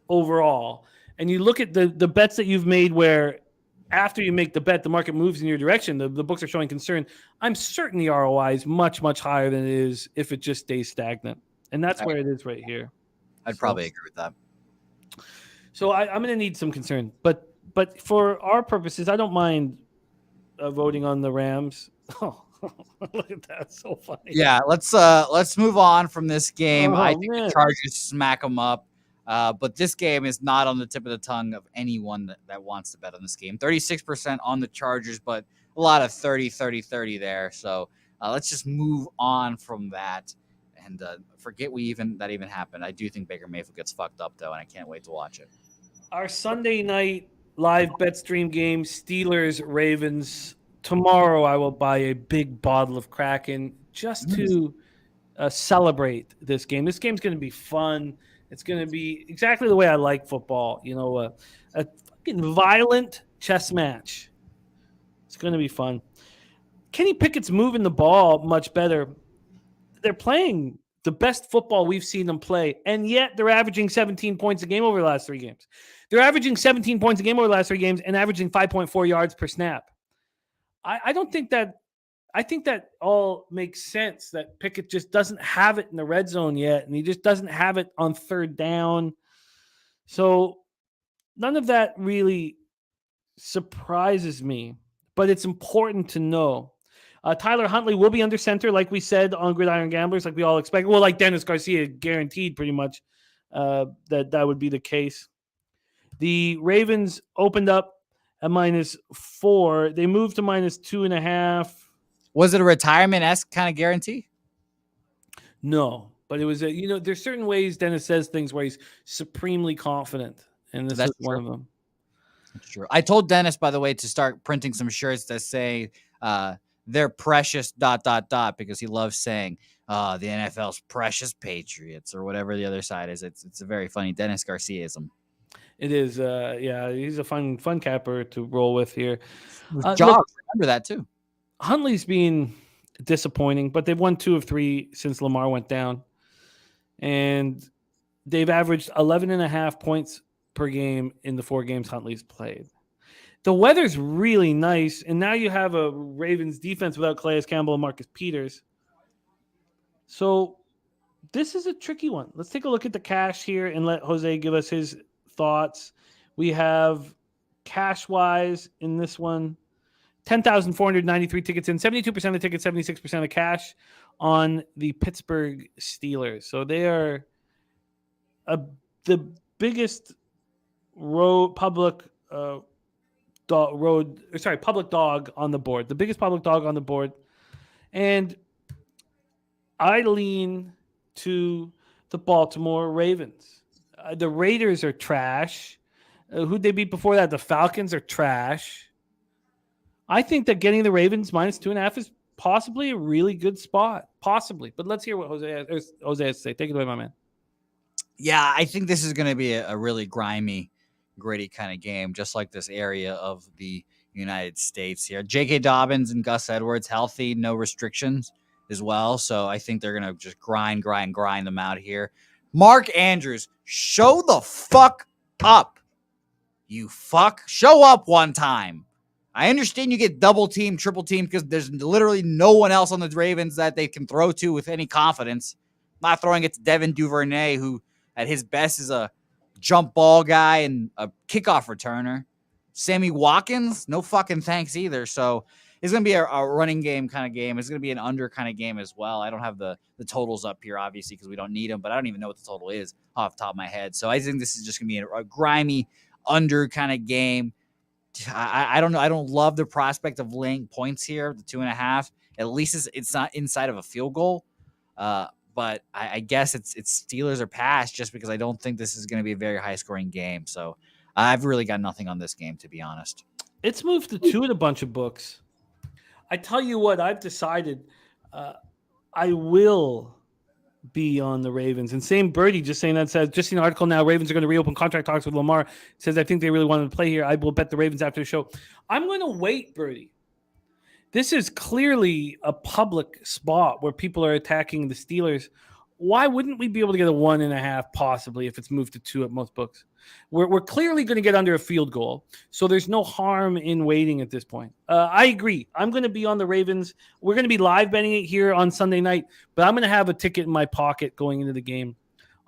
overall and you look at the bets that you've made where after you make the bet, the market moves in your direction, the books are showing concern, I'm certain the ROI is much, much higher than it is if it just stays stagnant. And that's where it is right here. I'd probably agree with that. So I'm going to need some concern, but for our purposes, I don't mind voting on the Rams. Oh, look at that! So funny. Yeah, let's move on from this game. I think the Chargers smack them up, but this game is not on the tip of the tongue of anyone that wants to bet on this game. 36% on the Chargers, but a lot of 30 there. So let's just move on from that and forget that even happened. I do think Baker Mayfield gets fucked up though, and I can't wait to watch it. Our Sunday night live bet stream game, Steelers Ravens. Tomorrow I will buy a big bottle of Kraken just to celebrate this game. This game's going to be fun. It's going to be exactly the way I like football. A fucking violent chess match. It's going to be fun. Kenny Pickett's moving the ball much better. They're playing the best football we've seen them play, and yet they're averaging 17 points a game over the last 3 games. They're averaging 17 points a game over the last 3 games and averaging 5.4 yards per snap. I don't think that. I think that all makes sense. That Pickett just doesn't have it in the red zone yet, and he just doesn't have it on third down. So none of that really surprises me, but it's important to know. Tyler Huntley will be under center, like we said on Gridiron Gamblers, like we all expect. Well, like Dennis Garcia, guaranteed pretty much that would be the case. The Ravens opened up at -4. They moved to -2.5. Was it a retirement-esque kind of guarantee? No, but it was there's certain ways Dennis says things where he's supremely confident, and this is one of them. That's true. I told Dennis, by the way, to start printing some shirts that say they're precious ... because he loves saying the NFL's precious Patriots or whatever the other side is. It's a very funny Dennis Garciaism. It is. Yeah, he's a fun capper to roll with here. Jogs, remember that too. Huntley's been disappointing, but they've won 2 of 3 since Lamar went down, and they've averaged 11.5 points per game in the 4 games Huntley's played. The weather's really nice, and now you have a Ravens defense without Calais Campbell and Marcus Peters. So this is a tricky one. Let's take a look at the cash here and let Jose give us his thoughts. We have cash-wise in this one, 10,493 tickets in, 72% of the tickets, 76% of cash on the Pittsburgh Steelers. So they are the biggest public dog on the board. The biggest public dog on the board. And I lean to the Baltimore Ravens. The Raiders are trash. Who'd they beat before that? The Falcons are trash. I think that getting the Ravens -2.5 is possibly a really good spot. Possibly. But let's hear what Jose has to say. Take it away, my man. Yeah, I think this is going to be a really grimy, gritty kind of game, just like this area of the United States here. J.K. Dobbins and Gus Edwards healthy, no restrictions as well. So I think they're going to just grind them out here. Mark Andrews, show the fuck up. You fuck. Show up one time. I understand you get double team, triple team, because there's literally no one else on the Ravens that they can throw to with any confidence. I'm not throwing it to Devin Duvernay, who at his best is a jump ball guy and a kickoff returner. Sammy Watkins, no fucking thanks either. So it's going to be a running game kind of game. It's going to be an under kind of game as well. I don't have the totals up here, obviously, because we don't need them, but I don't even know what the total is off the top of my head. So I think this is just going to be a grimy under kind of game. I don't know. I don't love the prospect of laying points here, the 2.5. At least it's not inside of a field goal. But I guess it's Steelers or pass, just because I don't think this is going to be a very high scoring game. So I've really got nothing on this game, to be honest. It's moved to 2 in a bunch of books. I tell you what, I've decided I will be on the Ravens. And same Birdie just saying that, says, just seen an article now, Ravens are going to reopen contract talks with Lamar. Says, I think they really want him to play here. I will bet the Ravens after the show. I'm going to wait, Birdie. This is clearly a public spot where people are attacking the Steelers. Why wouldn't we be able to get a 1.5 possibly if it's moved to 2 at most books? We're clearly going to get under a field goal, so there's no harm in waiting at this point. I agree. I'm going to be on the Ravens. We're going to be live betting it here on Sunday night, but I'm going to have a ticket in my pocket going into the game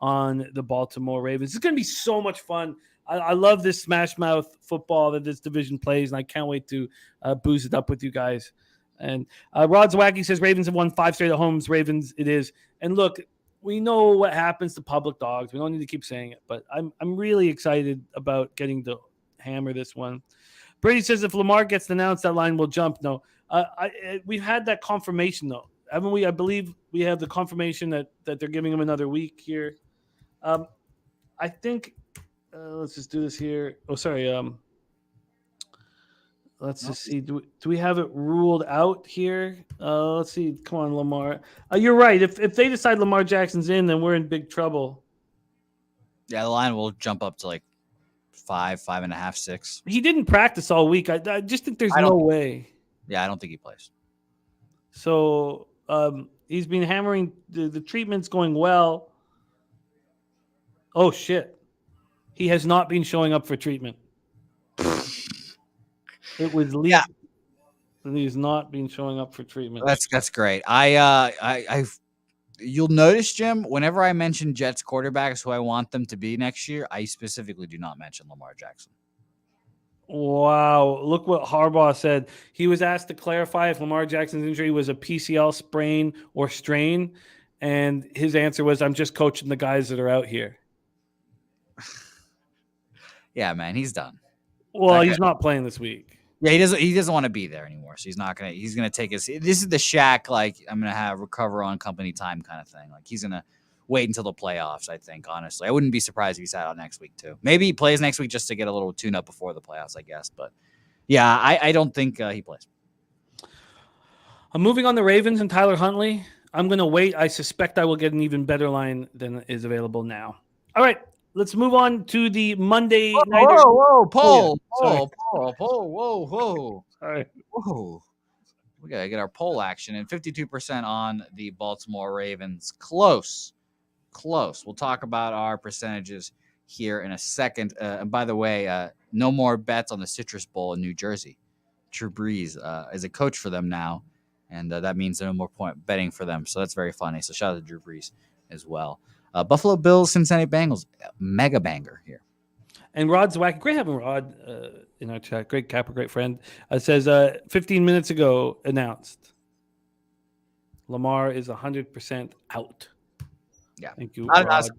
on the Baltimore Ravens. It's going to be so much fun. I love this smash mouth football that this division plays, and I can't wait to booze it up with you guys. And Rod Zawacki says Ravens have won 5 straight at homes. Ravens, it is. And look, we know what happens to public dogs. We don't need to keep saying it, but I'm really excited about getting to hammer this one. Brady says if Lamar gets announced, that line will jump. No, we've had that confirmation though, haven't we? I believe we have the confirmation that they're giving him another week here. I think let's just do this here. Oh, sorry. Let's just see. Do we have it ruled out here? Let's see. Come on, Lamar. You're right. If they decide Lamar Jackson's in, then we're in big trouble. Yeah, the line will jump up to like 5, 5.5, 6. He didn't practice all week. I just think there's no way. Yeah, I don't think he plays. So He's been hammering the treatment's going well. Oh shit. He has not been showing up for treatment. It was Yeah. leaked that he's not been showing up for treatment. That's great. You'll notice, Jim, whenever I mention Jets quarterbacks who I want them to be next year, I specifically do not mention Lamar Jackson. Wow. Look what Harbaugh said. He was asked to clarify if Lamar Jackson's injury was a PCL sprain or strain. And his answer was, I'm just coaching the guys that are out here. Yeah, man, he's done. Well, he's not playing this week. Yeah, he doesn't want to be there anymore. So he's gonna take this is the Shaq, like, I'm gonna have recover on company time kind of thing. Like, he's gonna wait until the playoffs, I think, honestly. I wouldn't be surprised if he sat out next week too. Maybe he plays next week just to get a little tune up before the playoffs, I guess. But yeah, I don't think he plays. I'm moving on the Ravens and Tyler Huntley. I'm going to wait. I suspect I will get an even better line than is available now. All right, let's move on to the Monday night. Whoa, poll. Whoa. Sorry. Whoa. We got to get our poll action. And 52% on the Baltimore Ravens. Close. We'll talk about our percentages here in a second. And by the way, no more bets on the Citrus Bowl in New Jersey. Drew Brees is a coach for them now. And that means no more point betting for them. So that's very funny. So shout out to Drew Brees as well. Buffalo Bills, Cincinnati Bengals. Mega banger here. And Rod's wacky. Great having Rod in our chat. Great Capper, great friend. Says 15 minutes ago announced Lamar is 100% out. Yeah. Thank you, Rod.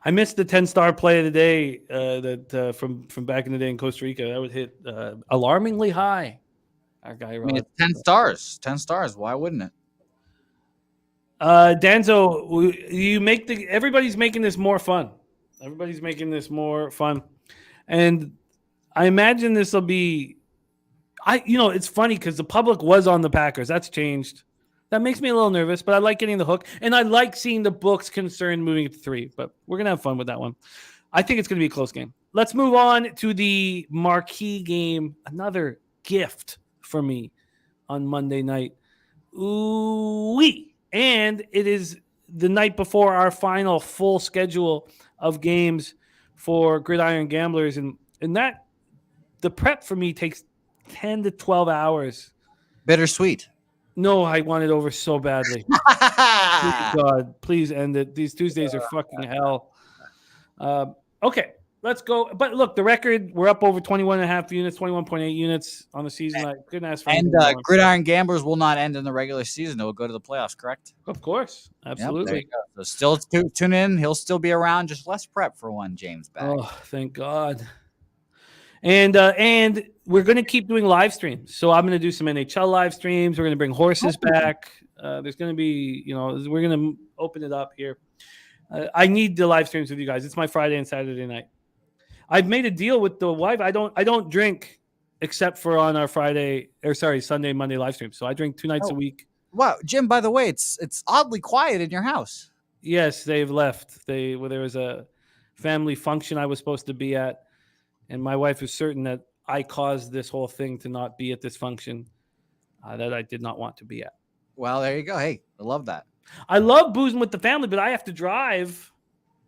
I missed the 10-star play of the day that from back in the day in Costa Rica. That would hit alarmingly high. Our guy Rod. I mean, it's 10 stars. 10 stars. Why wouldn't it? Danzo, you make everybody's making this more fun. Everybody's making this more fun. And I imagine this will be it's funny because the public was on the Packers. That's changed. That makes me a little nervous, but I like getting the hook. And I like seeing the books concerned moving it to 3. But we're going to have fun with that one. I think it's going to be a close game. Let's move on to the marquee game. Another gift for me on Monday night. Ooh-wee. And it is the night before our final full schedule of games for Gridiron Gamblers. And that the prep for me takes 10 to 12 hours. Bittersweet. No, I want it over so badly. Please, God, please end it. These Tuesdays are fucking hell. Okay, let's go. But look, the record, we're up over 21.5 units, 21.8 units on the season. I couldn't ask for anything more. Gridiron Gamblers will not end in the regular season. It will go to the playoffs, correct? Of course. Absolutely. Yep, so still tune in. He'll still be around. Just less prep for one James back. Oh, thank God. And we're going to keep doing live streams. So I'm going to do some NHL live streams. We're going to bring horses back. There's going to be, we're going to open it up here. I need the live streams with you guys. It's my Friday and Saturday night. I've made a deal with the wife. I don't drink except for on our Sunday, Monday live stream. So I drink 2 nights a week. Wow, Jim, by the way, it's oddly quiet in your house. Yes, they've left. There was a family function I was supposed to be at. And my wife is certain that I caused this whole thing to not be at this function that I did not want to be at. Well, there you go. Hey, I love that. I love boozing with the family, but I have to drive.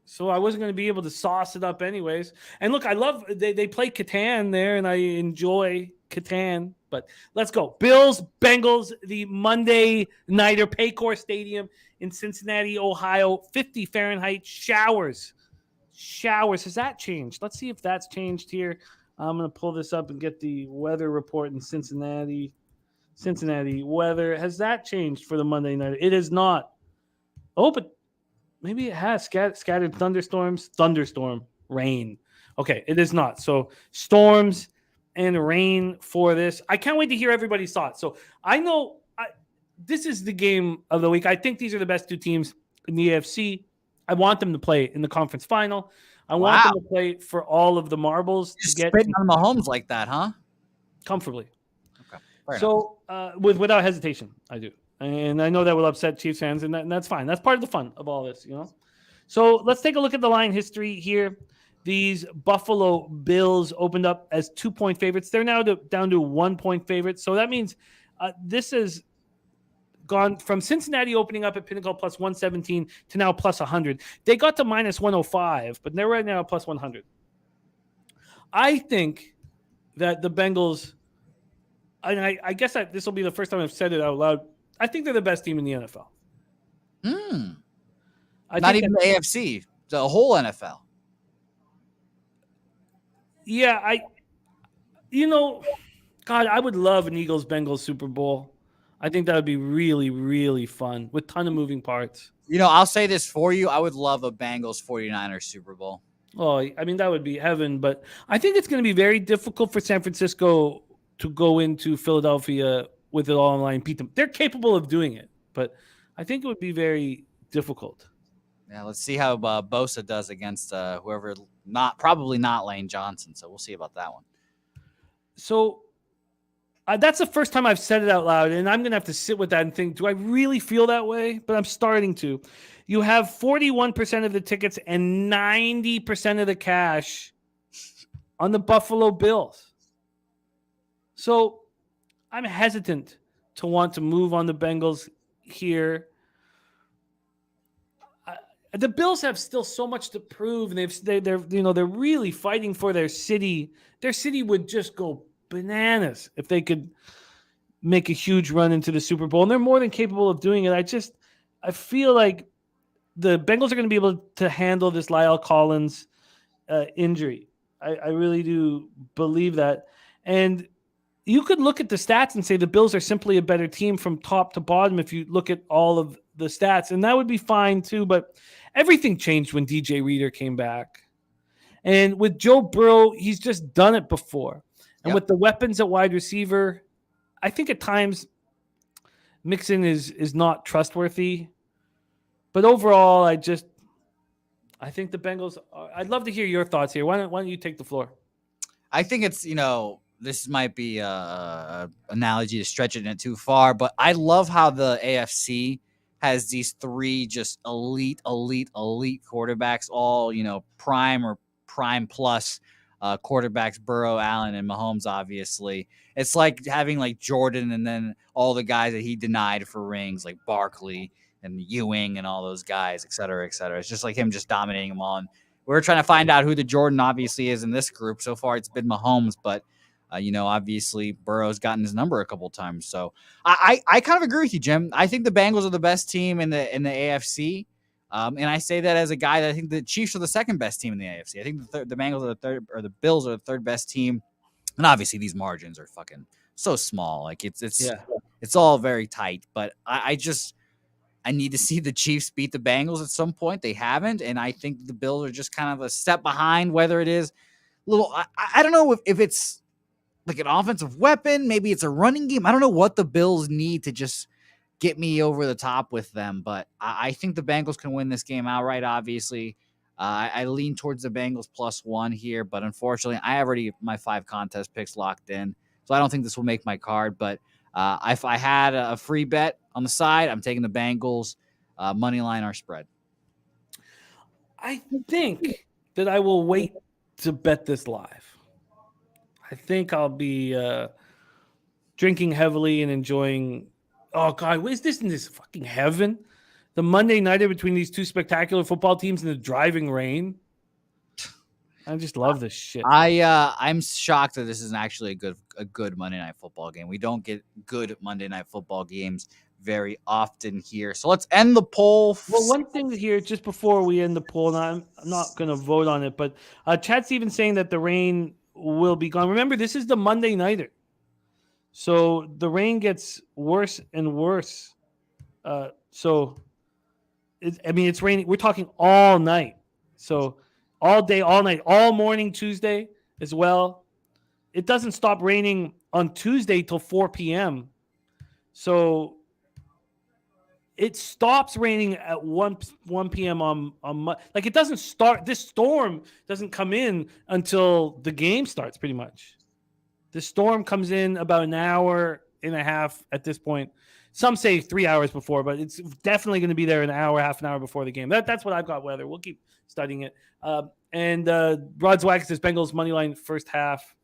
So I wasn't going to be able to sauce it up anyways. And look, I love they play Catan there, and I enjoy Catan. But let's go. Bills, Bengals, the Monday nighter, Paycor Stadium in Cincinnati, Ohio. 50 Fahrenheit, showers. Has that changed? Let's see if that's changed here. I'm going to pull this up and get the weather report in Cincinnati. Cincinnati weather. Has that changed for the Monday night? It is not. Oh, but maybe it has. Scattered thunderstorms. Thunderstorm. Rain. Okay, it is not. So storms and rain for this. I can't wait to hear everybody's thoughts. So I know this is the game of the week. I think these are the best 2 teams in the AFC. I want them to play in the conference final. I want them to play for all of the marbles. Just to get spitting on Mahomes like that, huh? Comfortably. Okay. So without hesitation, I do. And I know that will upset Chiefs fans, and that's fine. That's part of the fun of all this, So let's take a look at the line history here. These Buffalo Bills opened up as 2-point favorites. They're now down to 1-point favorites. So that means this is gone from Cincinnati opening up at Pinnacle plus 117 to now plus 100. They got to minus 105, but they're right now at plus 100. I think that the Bengals, and I guess this will be the first time I've said it out loud. I think they're the best team in the NFL. Not even the AFC, the whole NFL. Yeah, God, I would love an Eagles-Bengals Super Bowl. I think that would be really, really fun with a ton of moving parts. I'll say this for you. I would love a Bengals 49ers Super Bowl. Oh, I mean, that would be heaven. But I think it's going to be very difficult for San Francisco to go into Philadelphia with it all online, beat them. They're capable of doing it, but I think it would be very difficult. Yeah, let's see how Bosa does against whoever, probably not Lane Johnson. So we'll see about that one. So that's the first time I've said it out loud, and I'm going to have to sit with that and think, do I really feel that way? But I'm starting to. You have 41% of the tickets and 90% of the cash on the Buffalo Bills. So I'm hesitant to want to move on the Bengals here. The Bills have still so much to prove, and they're really fighting for their city. Their city would just go bananas if they could make a huge run into the Super Bowl, and they're more than capable of doing it. I feel like the Bengals are going to be able to handle this Lyle Collins injury. I really do believe that, and you could look at the stats and say the Bills are simply a better team from top to bottom if you look at all of the stats, and that would be fine too. But everything changed when DJ Reader came back. And with Joe Burrow, he's just done it before. And with the weapons at wide receiver, I think at times Mixon is not trustworthy. But overall, I think the Bengals I'd love to hear your thoughts here. Why don't you take the floor? I think it's, this might be a analogy to stretch it too far, but I love how the AFC has these three just elite quarterbacks, all, prime or prime plus quarterbacks, Burrow, Allen, and Mahomes, obviously. It's like having like Jordan and then all the guys that he denied for rings, like Barkley and Ewing and all those guys, et cetera, et cetera. It's just like him just dominating them all. And we're trying to find out who the Jordan obviously is in this group. So far, it's been Mahomes, but obviously Burrow's gotten his number a couple times. So I kind of agree with you, Jim. I think the Bengals are the best team in the AFC. And I say that as a guy that I think the Chiefs are the second best team in the AFC. I think the Bengals are the third, or the Bills are the third best team. And obviously these margins are fucking so small. Like it's all very tight, but I need to see the Chiefs beat the Bengals at some point. They haven't. And I think the Bills are just kind of a step behind, whether it is I don't know if it's like an offensive weapon, maybe it's a running game. I don't know what the Bills need to just get me over the top with them, but I think the Bengals can win this game outright, obviously. I lean towards the Bengals +1 here, but unfortunately, I have already my 5 contest picks locked in, so I don't think this will make my card, but if I had a free bet on the side, I'm taking the Bengals, money line or spread. I think that I will wait to bet this live. I think I'll be drinking heavily and enjoying. Oh God, is this fucking heaven? The Monday nighter between these two spectacular football teams in the driving rain. I just love this shit. I'm shocked that this isn't actually a good Monday Night Football game. We don't get good Monday Night Football games very often here. So let's end the poll. Well, one thing here, just before we end the poll, and I'm not going to vote on it, but Chad Stevens saying that the rain will be gone. Remember, this is the Monday nighter. So the rain gets worse and worse. It's raining. We're talking all night. So all day, all night, all morning Tuesday as well. It doesn't stop raining on Tuesday till 4 p.m. So it stops raining at 1 p.m. on like it doesn't start. This storm doesn't come in until the game starts, pretty much. The storm comes in about an hour and a half at this point. Some say 3 hours before, but it's definitely going to be there an hour, half an hour before the game. That's what I've got weather. We'll keep studying it. And Rod Zwack says Bengals money line first half.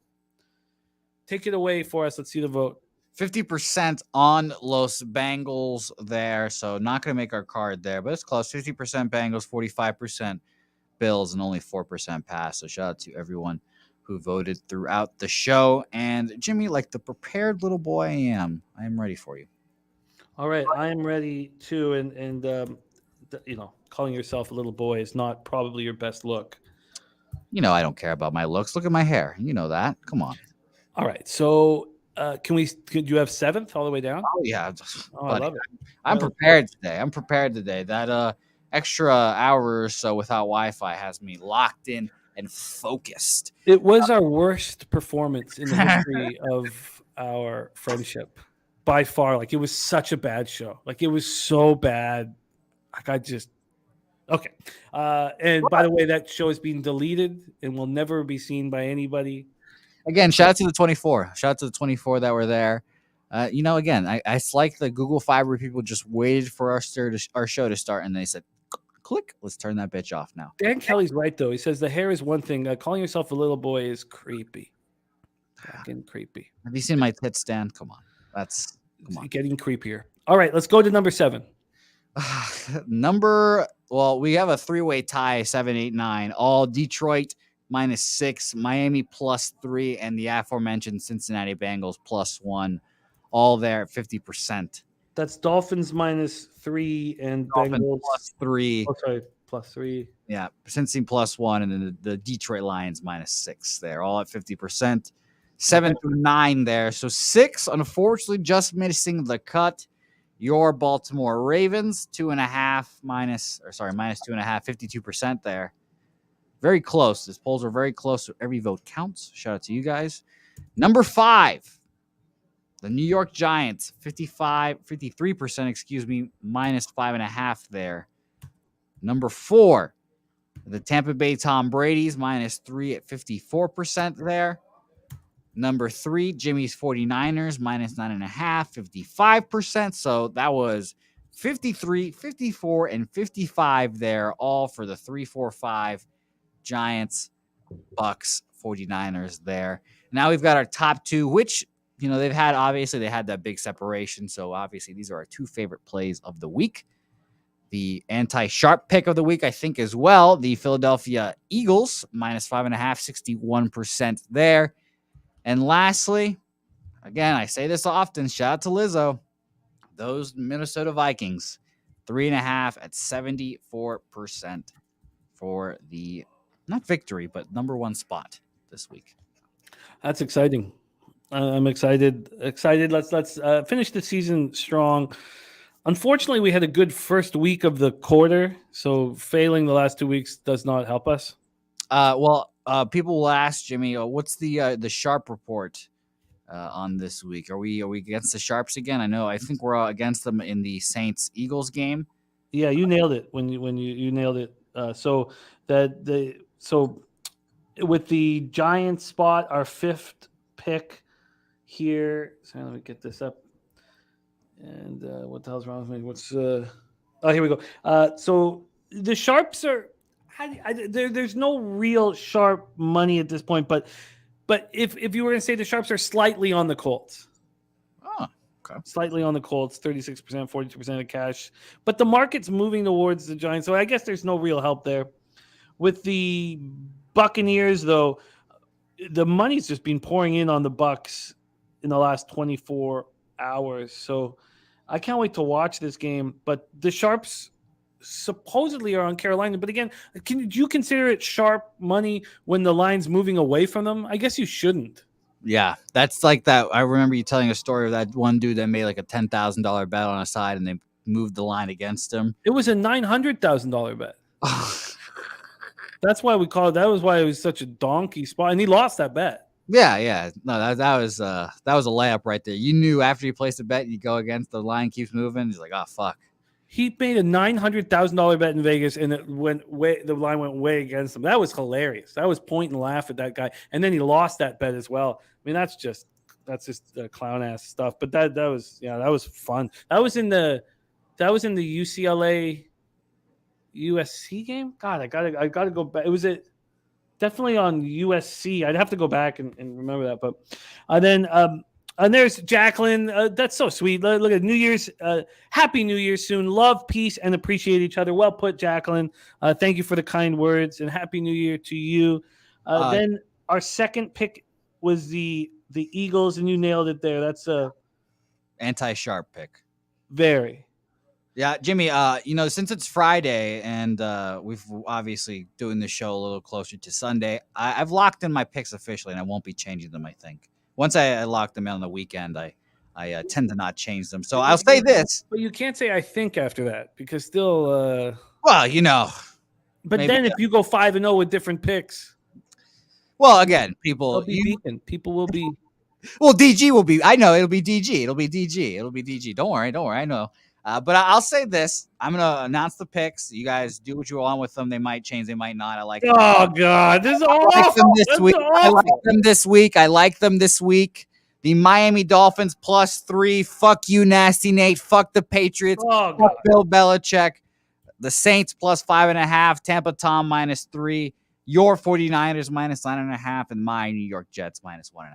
Take it away for us. Let's see the vote. 50% on Los Bengals there. So not going to make our card there, but it's close. 50% Bengals, 45% Bills, and only 4% pass. So shout out to everyone who voted throughout the show. And Jimmy, like the prepared little boy I am ready for you. All right, I am ready too. And calling yourself a little boy is not probably your best look. You know I don't care about my looks. Look at my hair. You know that. Come on. All right, so could you have seventh all the way down? Oh yeah, Oh, I buddy. love it. I'm Well, prepared today. I'm prepared today. That extra hour or so without Wi-Fi has me locked in and focused. it was our worst performance in the history of our friendship by far. Like, it was such a bad show. Like, it was so bad. Like, I just okay. And by the way, that show is being deleted and will never be seen by anybody. Again, shout out to the 24. Shout out to the 24 that were there. Again, I like the Google Fiber people just waited for our show to start, and they said, click, let's turn that bitch off now. Dan Kelly's right, though. He says the hair is one thing. Calling yourself a little boy is creepy. Fucking creepy. Have you seen my tits, Dan? Come on. Come on. Getting creepier. All right, let's go to number 7. We have a 3-way tie, 7, 8, 9. All Detroit -6, Miami +3, and the aforementioned Cincinnati Bengals +1. All there at 50%. That's Dolphins -3 and Dolphins Bengals +3. Oh, sorry, +3. Yeah, Cincy +1, and then the Detroit Lions -6 there, all at 50%. 7 through 9 there. So 6, unfortunately, just missing the cut. Your Baltimore Ravens, -2.5, 52% there. Very close. These polls are very close. So every vote counts. Shout out to you guys. Number 5, the New York Giants, 53%, -5.5 there. Number 4, the Tampa Bay Tom Brady's -3 at 54% there. Number 3, Jimmy's 49ers, -9.5, 55%. So that was 53, 54, and 55 there, all for the 3, 4, 5 Giants, Bucks, 49ers there. Now we've got our top 2, which, they had that big separation. So obviously these are our 2 favorite plays of the week. The anti-sharp pick of the week, I think, as well. The Philadelphia Eagles, -5.5, 61% there. And lastly, again, I say this often, shout out to Lizzo, those Minnesota Vikings, 3.5 at 74% for the, not victory, but number 1 spot this week. That's exciting. I'm excited. Let's finish the season strong. Unfortunately, we had a good first week of the quarter, so failing the last 2 weeks does not help us. People will ask Jimmy, what's the sharp report on this week? Are we against the sharps again? I think we're against them in the Saints Eagles game. Yeah, you nailed it when you nailed it. So with the Giants spot, our 5th pick here. So let me get this up. And what the hell's wrong with me? Here we go. So the sharps are. There's no real sharp money at this point, but if you were going to say the sharps are slightly on the Colts. Oh, okay. Slightly on the Colts, 36%, 42% of cash. But the market's moving towards the Giants, so I guess there's no real help there. With the Buccaneers, though, the money's just been pouring in on the Bucs in the last 24 hours. So I can't wait to watch this game. But the sharps supposedly are on Carolina, but again, do you consider it sharp money when the line's moving away from them? I guess you shouldn't. Yeah, that's like that. I remember you telling a story of that one dude that made like a $10,000 bet on a side, and they moved the line against him. It was a $900,000 bet. That's why we call it. That was why it was such a donkey spot, and he lost that bet. Yeah. No, that was a layup right there. You knew after you placed a bet, you go against the line keeps moving. He's like, oh fuck. He made a $900,000 bet in Vegas, and it went way. The line went way against him. That was hilarious. That was point and laugh at that guy, and then he lost that bet as well. I mean, that's just clown ass stuff. But that was fun. That was in the UCLA USC game. God, I gotta go back. It was definitely on USC. I'd have to go back and remember that. But then And there's Jacqueline. That's so sweet. Look at New Year's. Happy New Year soon. Love, peace, and appreciate each other. Well put, Jacqueline. Thank you for the kind words, and Happy New Year to you. Then our second pick was the Eagles, and you nailed it there. That's a anti-sharp pick. Very. Yeah, Jimmy, since it's Friday and we've obviously doing the show a little closer to Sunday, I've locked in my picks officially, and I won't be changing them, I think. Once I lock them in on the weekend, I tend to not change them. So I'll say this. But you can't say I think after that, because still... Well, But then if you go 5-0 with different picks... Well, again, people will be... Well, DG will be... I know, it'll be DG. It'll be DG. Don't worry, I know. But I'll say this. I'm going to announce the picks. You guys do what you want with them. They might change. They might not. I like them. Oh, God. This is awful. I like them this week. The Miami Dolphins +3. Fuck you, Nasty Nate. Fuck the Patriots. Oh, fuck Bill Belichick. The Saints +5.5. Tampa Tom -3. Your 49ers -9.5. And my New York Jets -1.5.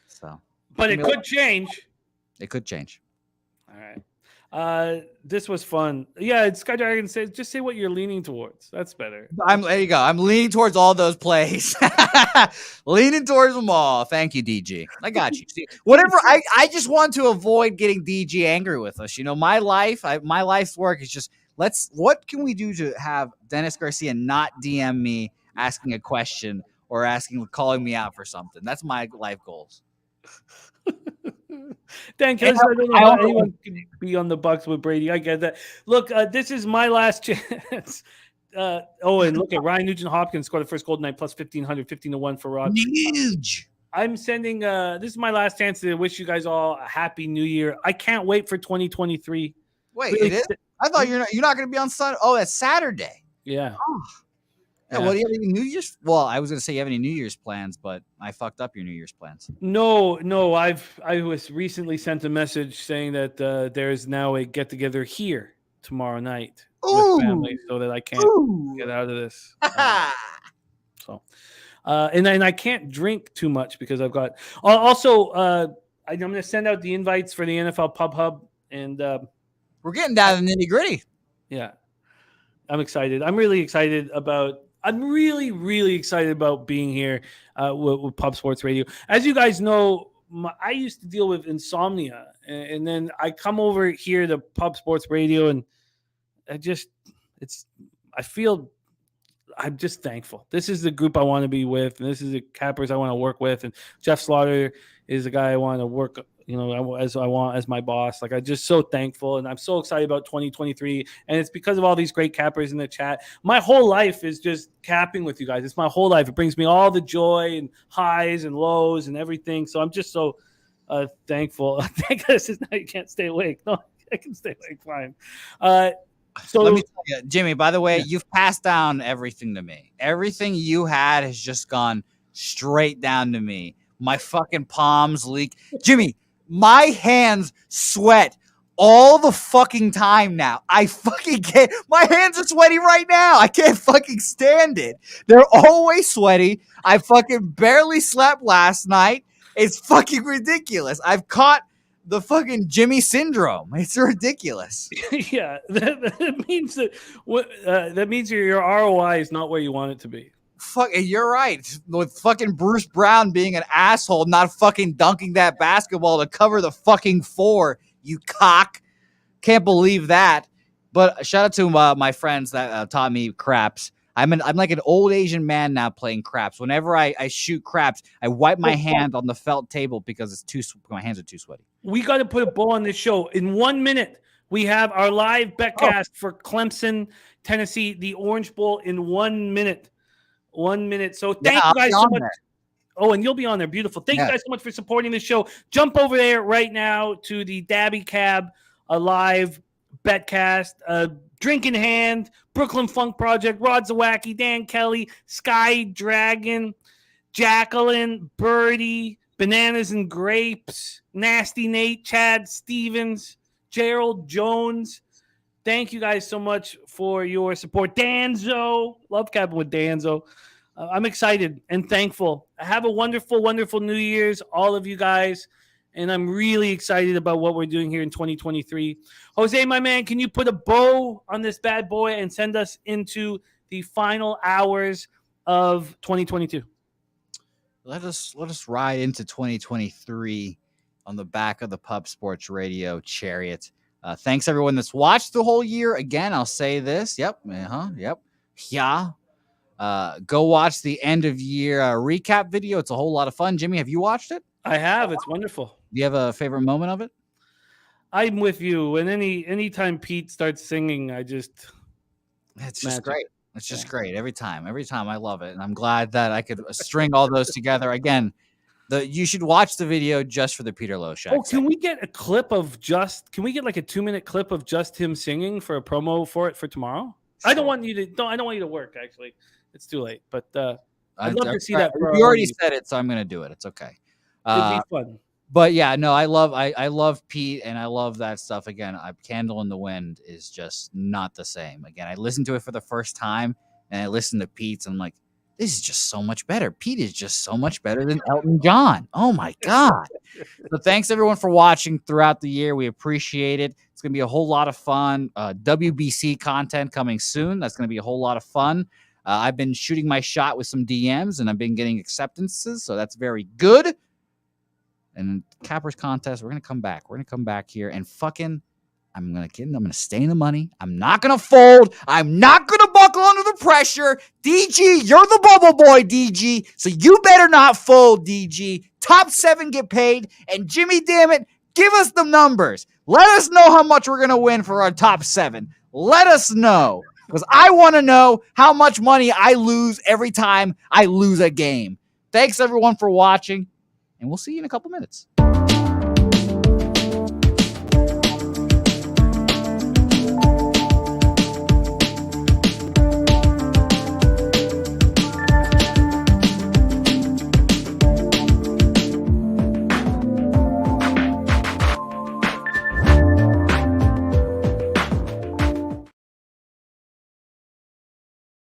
So, but it could change. It could change. All right. This was fun. Yeah, Sky Dragon says just say what you're leaning towards. That's better. There you go. I'm leaning towards all those plays. Leaning towards them all. Thank you, DG. I got you. See, whatever. I just want to avoid getting DG angry with us. My life's work is just what can we do to have Dennis Garcia not DM me asking a question or calling me out for something? That's my life goals. Thank you. I don't know how anyone can be on the Bucks with Brady. I get that. Look, this is my last chance. And look at Ryan Nugent Hopkins scored the first goal tonight, plus 1,500, 15-1 for Rod. Huge. I'm sending. This is my last chance to wish you guys all a happy New Year. I can't wait for 2023. Wait, really? It is? I thought you're not going to be on Sunday. Oh, that's Saturday. Yeah. Oh. Yeah, well, do you have any New Year's? Well, I was going to say you have any New Year's plans, but I fucked up your New Year's plans. No. I was recently sent a message saying that there is now a get together here tomorrow night with family, so that I can't get out of this. And I can't drink too much because I've got. Also, I'm going to send out the invites for the NFL Pub Hub, and we're getting down to the nitty gritty. Yeah, I'm excited. I'm really excited about. I'm really, really excited about being here with Pub Sports Radio. As you guys know, I used to deal with insomnia, and then I come over here to Pub Sports Radio, and I'm just thankful. This is the group I want to be with, and this is the cappers I want to work with, and Jeff Slaughter is the guy I want to work as my boss. Like, I'm just so thankful, and I'm so excited about 2023, and it's because of all these great cappers in the chat. My whole life is just capping with you guys. It's my whole life. It brings me all the joy and highs and lows and everything. So I'm just so thankful. Thank goodness now you can't stay awake. No, I can stay awake fine. So let me tell you, Jimmy, by the way, you've passed down everything to me. Everything you had has just gone straight down to me. My fucking palms leak. Jimmy, my hands sweat all the fucking time now. I fucking can't. My hands are sweaty right now. I can't fucking stand it. They're always sweaty. I fucking barely slept last night. It's fucking ridiculous. I've caught the fucking Jimmy syndrome. It's ridiculous. Yeah, that means that means your ROI is not where you want it to be. Fuck, you're right. With fucking Bruce Brown being an asshole, not fucking dunking that basketball to cover the fucking 4, you cock. Can't believe that. But shout out to my friends that taught me craps. I'm like an old Asian man now playing craps. Whenever I shoot craps, I wipe my hand on the felt table because my hands are too sweaty. We got to put a bow on this show. In 1 minute, we have our live betcast for Clemson, Tennessee, the Orange Bowl in 1 minute. 1 minute. So thank you guys so much. There. Oh, and you'll be on there. Beautiful. Thank you guys so much for supporting the show. Jump over there right now to the Dabby Cab, a live betcast, drink in hand, Brooklyn Funk Project, Rod Zawacki, Dan Kelly, Sky Dragon, Jacqueline, Birdie, Bananas and Grapes, Nasty Nate, Chad Stevens, Gerald Jones. Thank you guys so much for your support. Danzo, love capping with Danzo. I'm excited and thankful. Have a wonderful, wonderful New Year's, all of you guys. And I'm really excited about what we're doing here in 2023. Jose, my man, can you put a bow on this bad boy and send us into the final hours of 2022? Let us ride into 2023 on the back of the Pub Sports Radio chariot. Thanks everyone that's watched the whole year. Again, I'll say this. Yep. Yeah. Go watch the end of year recap video. It's a whole lot of fun. Jimmy, have you watched it? I have. It's wonderful. Do you have a favorite moment of it? I'm with you. And anytime Pete starts singing, it's just great. It's just great every time. I love it, and I'm glad that I could string all those together. Again, you should watch the video just for the Peter Loshak. Oh, can we get a clip of Can we get like a 2-minute clip of just him singing for a promo for it for tomorrow? Sure. I don't want you to work. Actually, it's too late. But I'd love to see that. You already said it, so I'm gonna do it. It's okay. It'd be fun. But yeah, no, I love Pete, and I love that stuff. Again, Candle in the Wind is just not the same. Again, I listened to it for the first time, and I listened to Pete's, and I'm like, this is just so much better. Pete is just so much better than Elton John. Oh my God. So thanks everyone for watching throughout the year. We appreciate it. It's going to be a whole lot of fun. WBC content coming soon. That's going to be a whole lot of fun. I've been shooting my shot with some DMs, and I've been getting acceptances, so that's very good. And Cappers Contest, we're going to come back. We're going to come back here and I'm going to stay in the money. I'm not going to fold. I'm not going to buckle under the pressure. DG, you're the bubble boy, DG. So you better not fold, DG. Top 7 get paid. And Jimmy, damn it, give us the numbers. Let us know how much we're going to win for our top 7. Let us know. Because I want to know how much money I lose every time I lose a game. Thanks, everyone, for watching. And we'll see you in a couple minutes.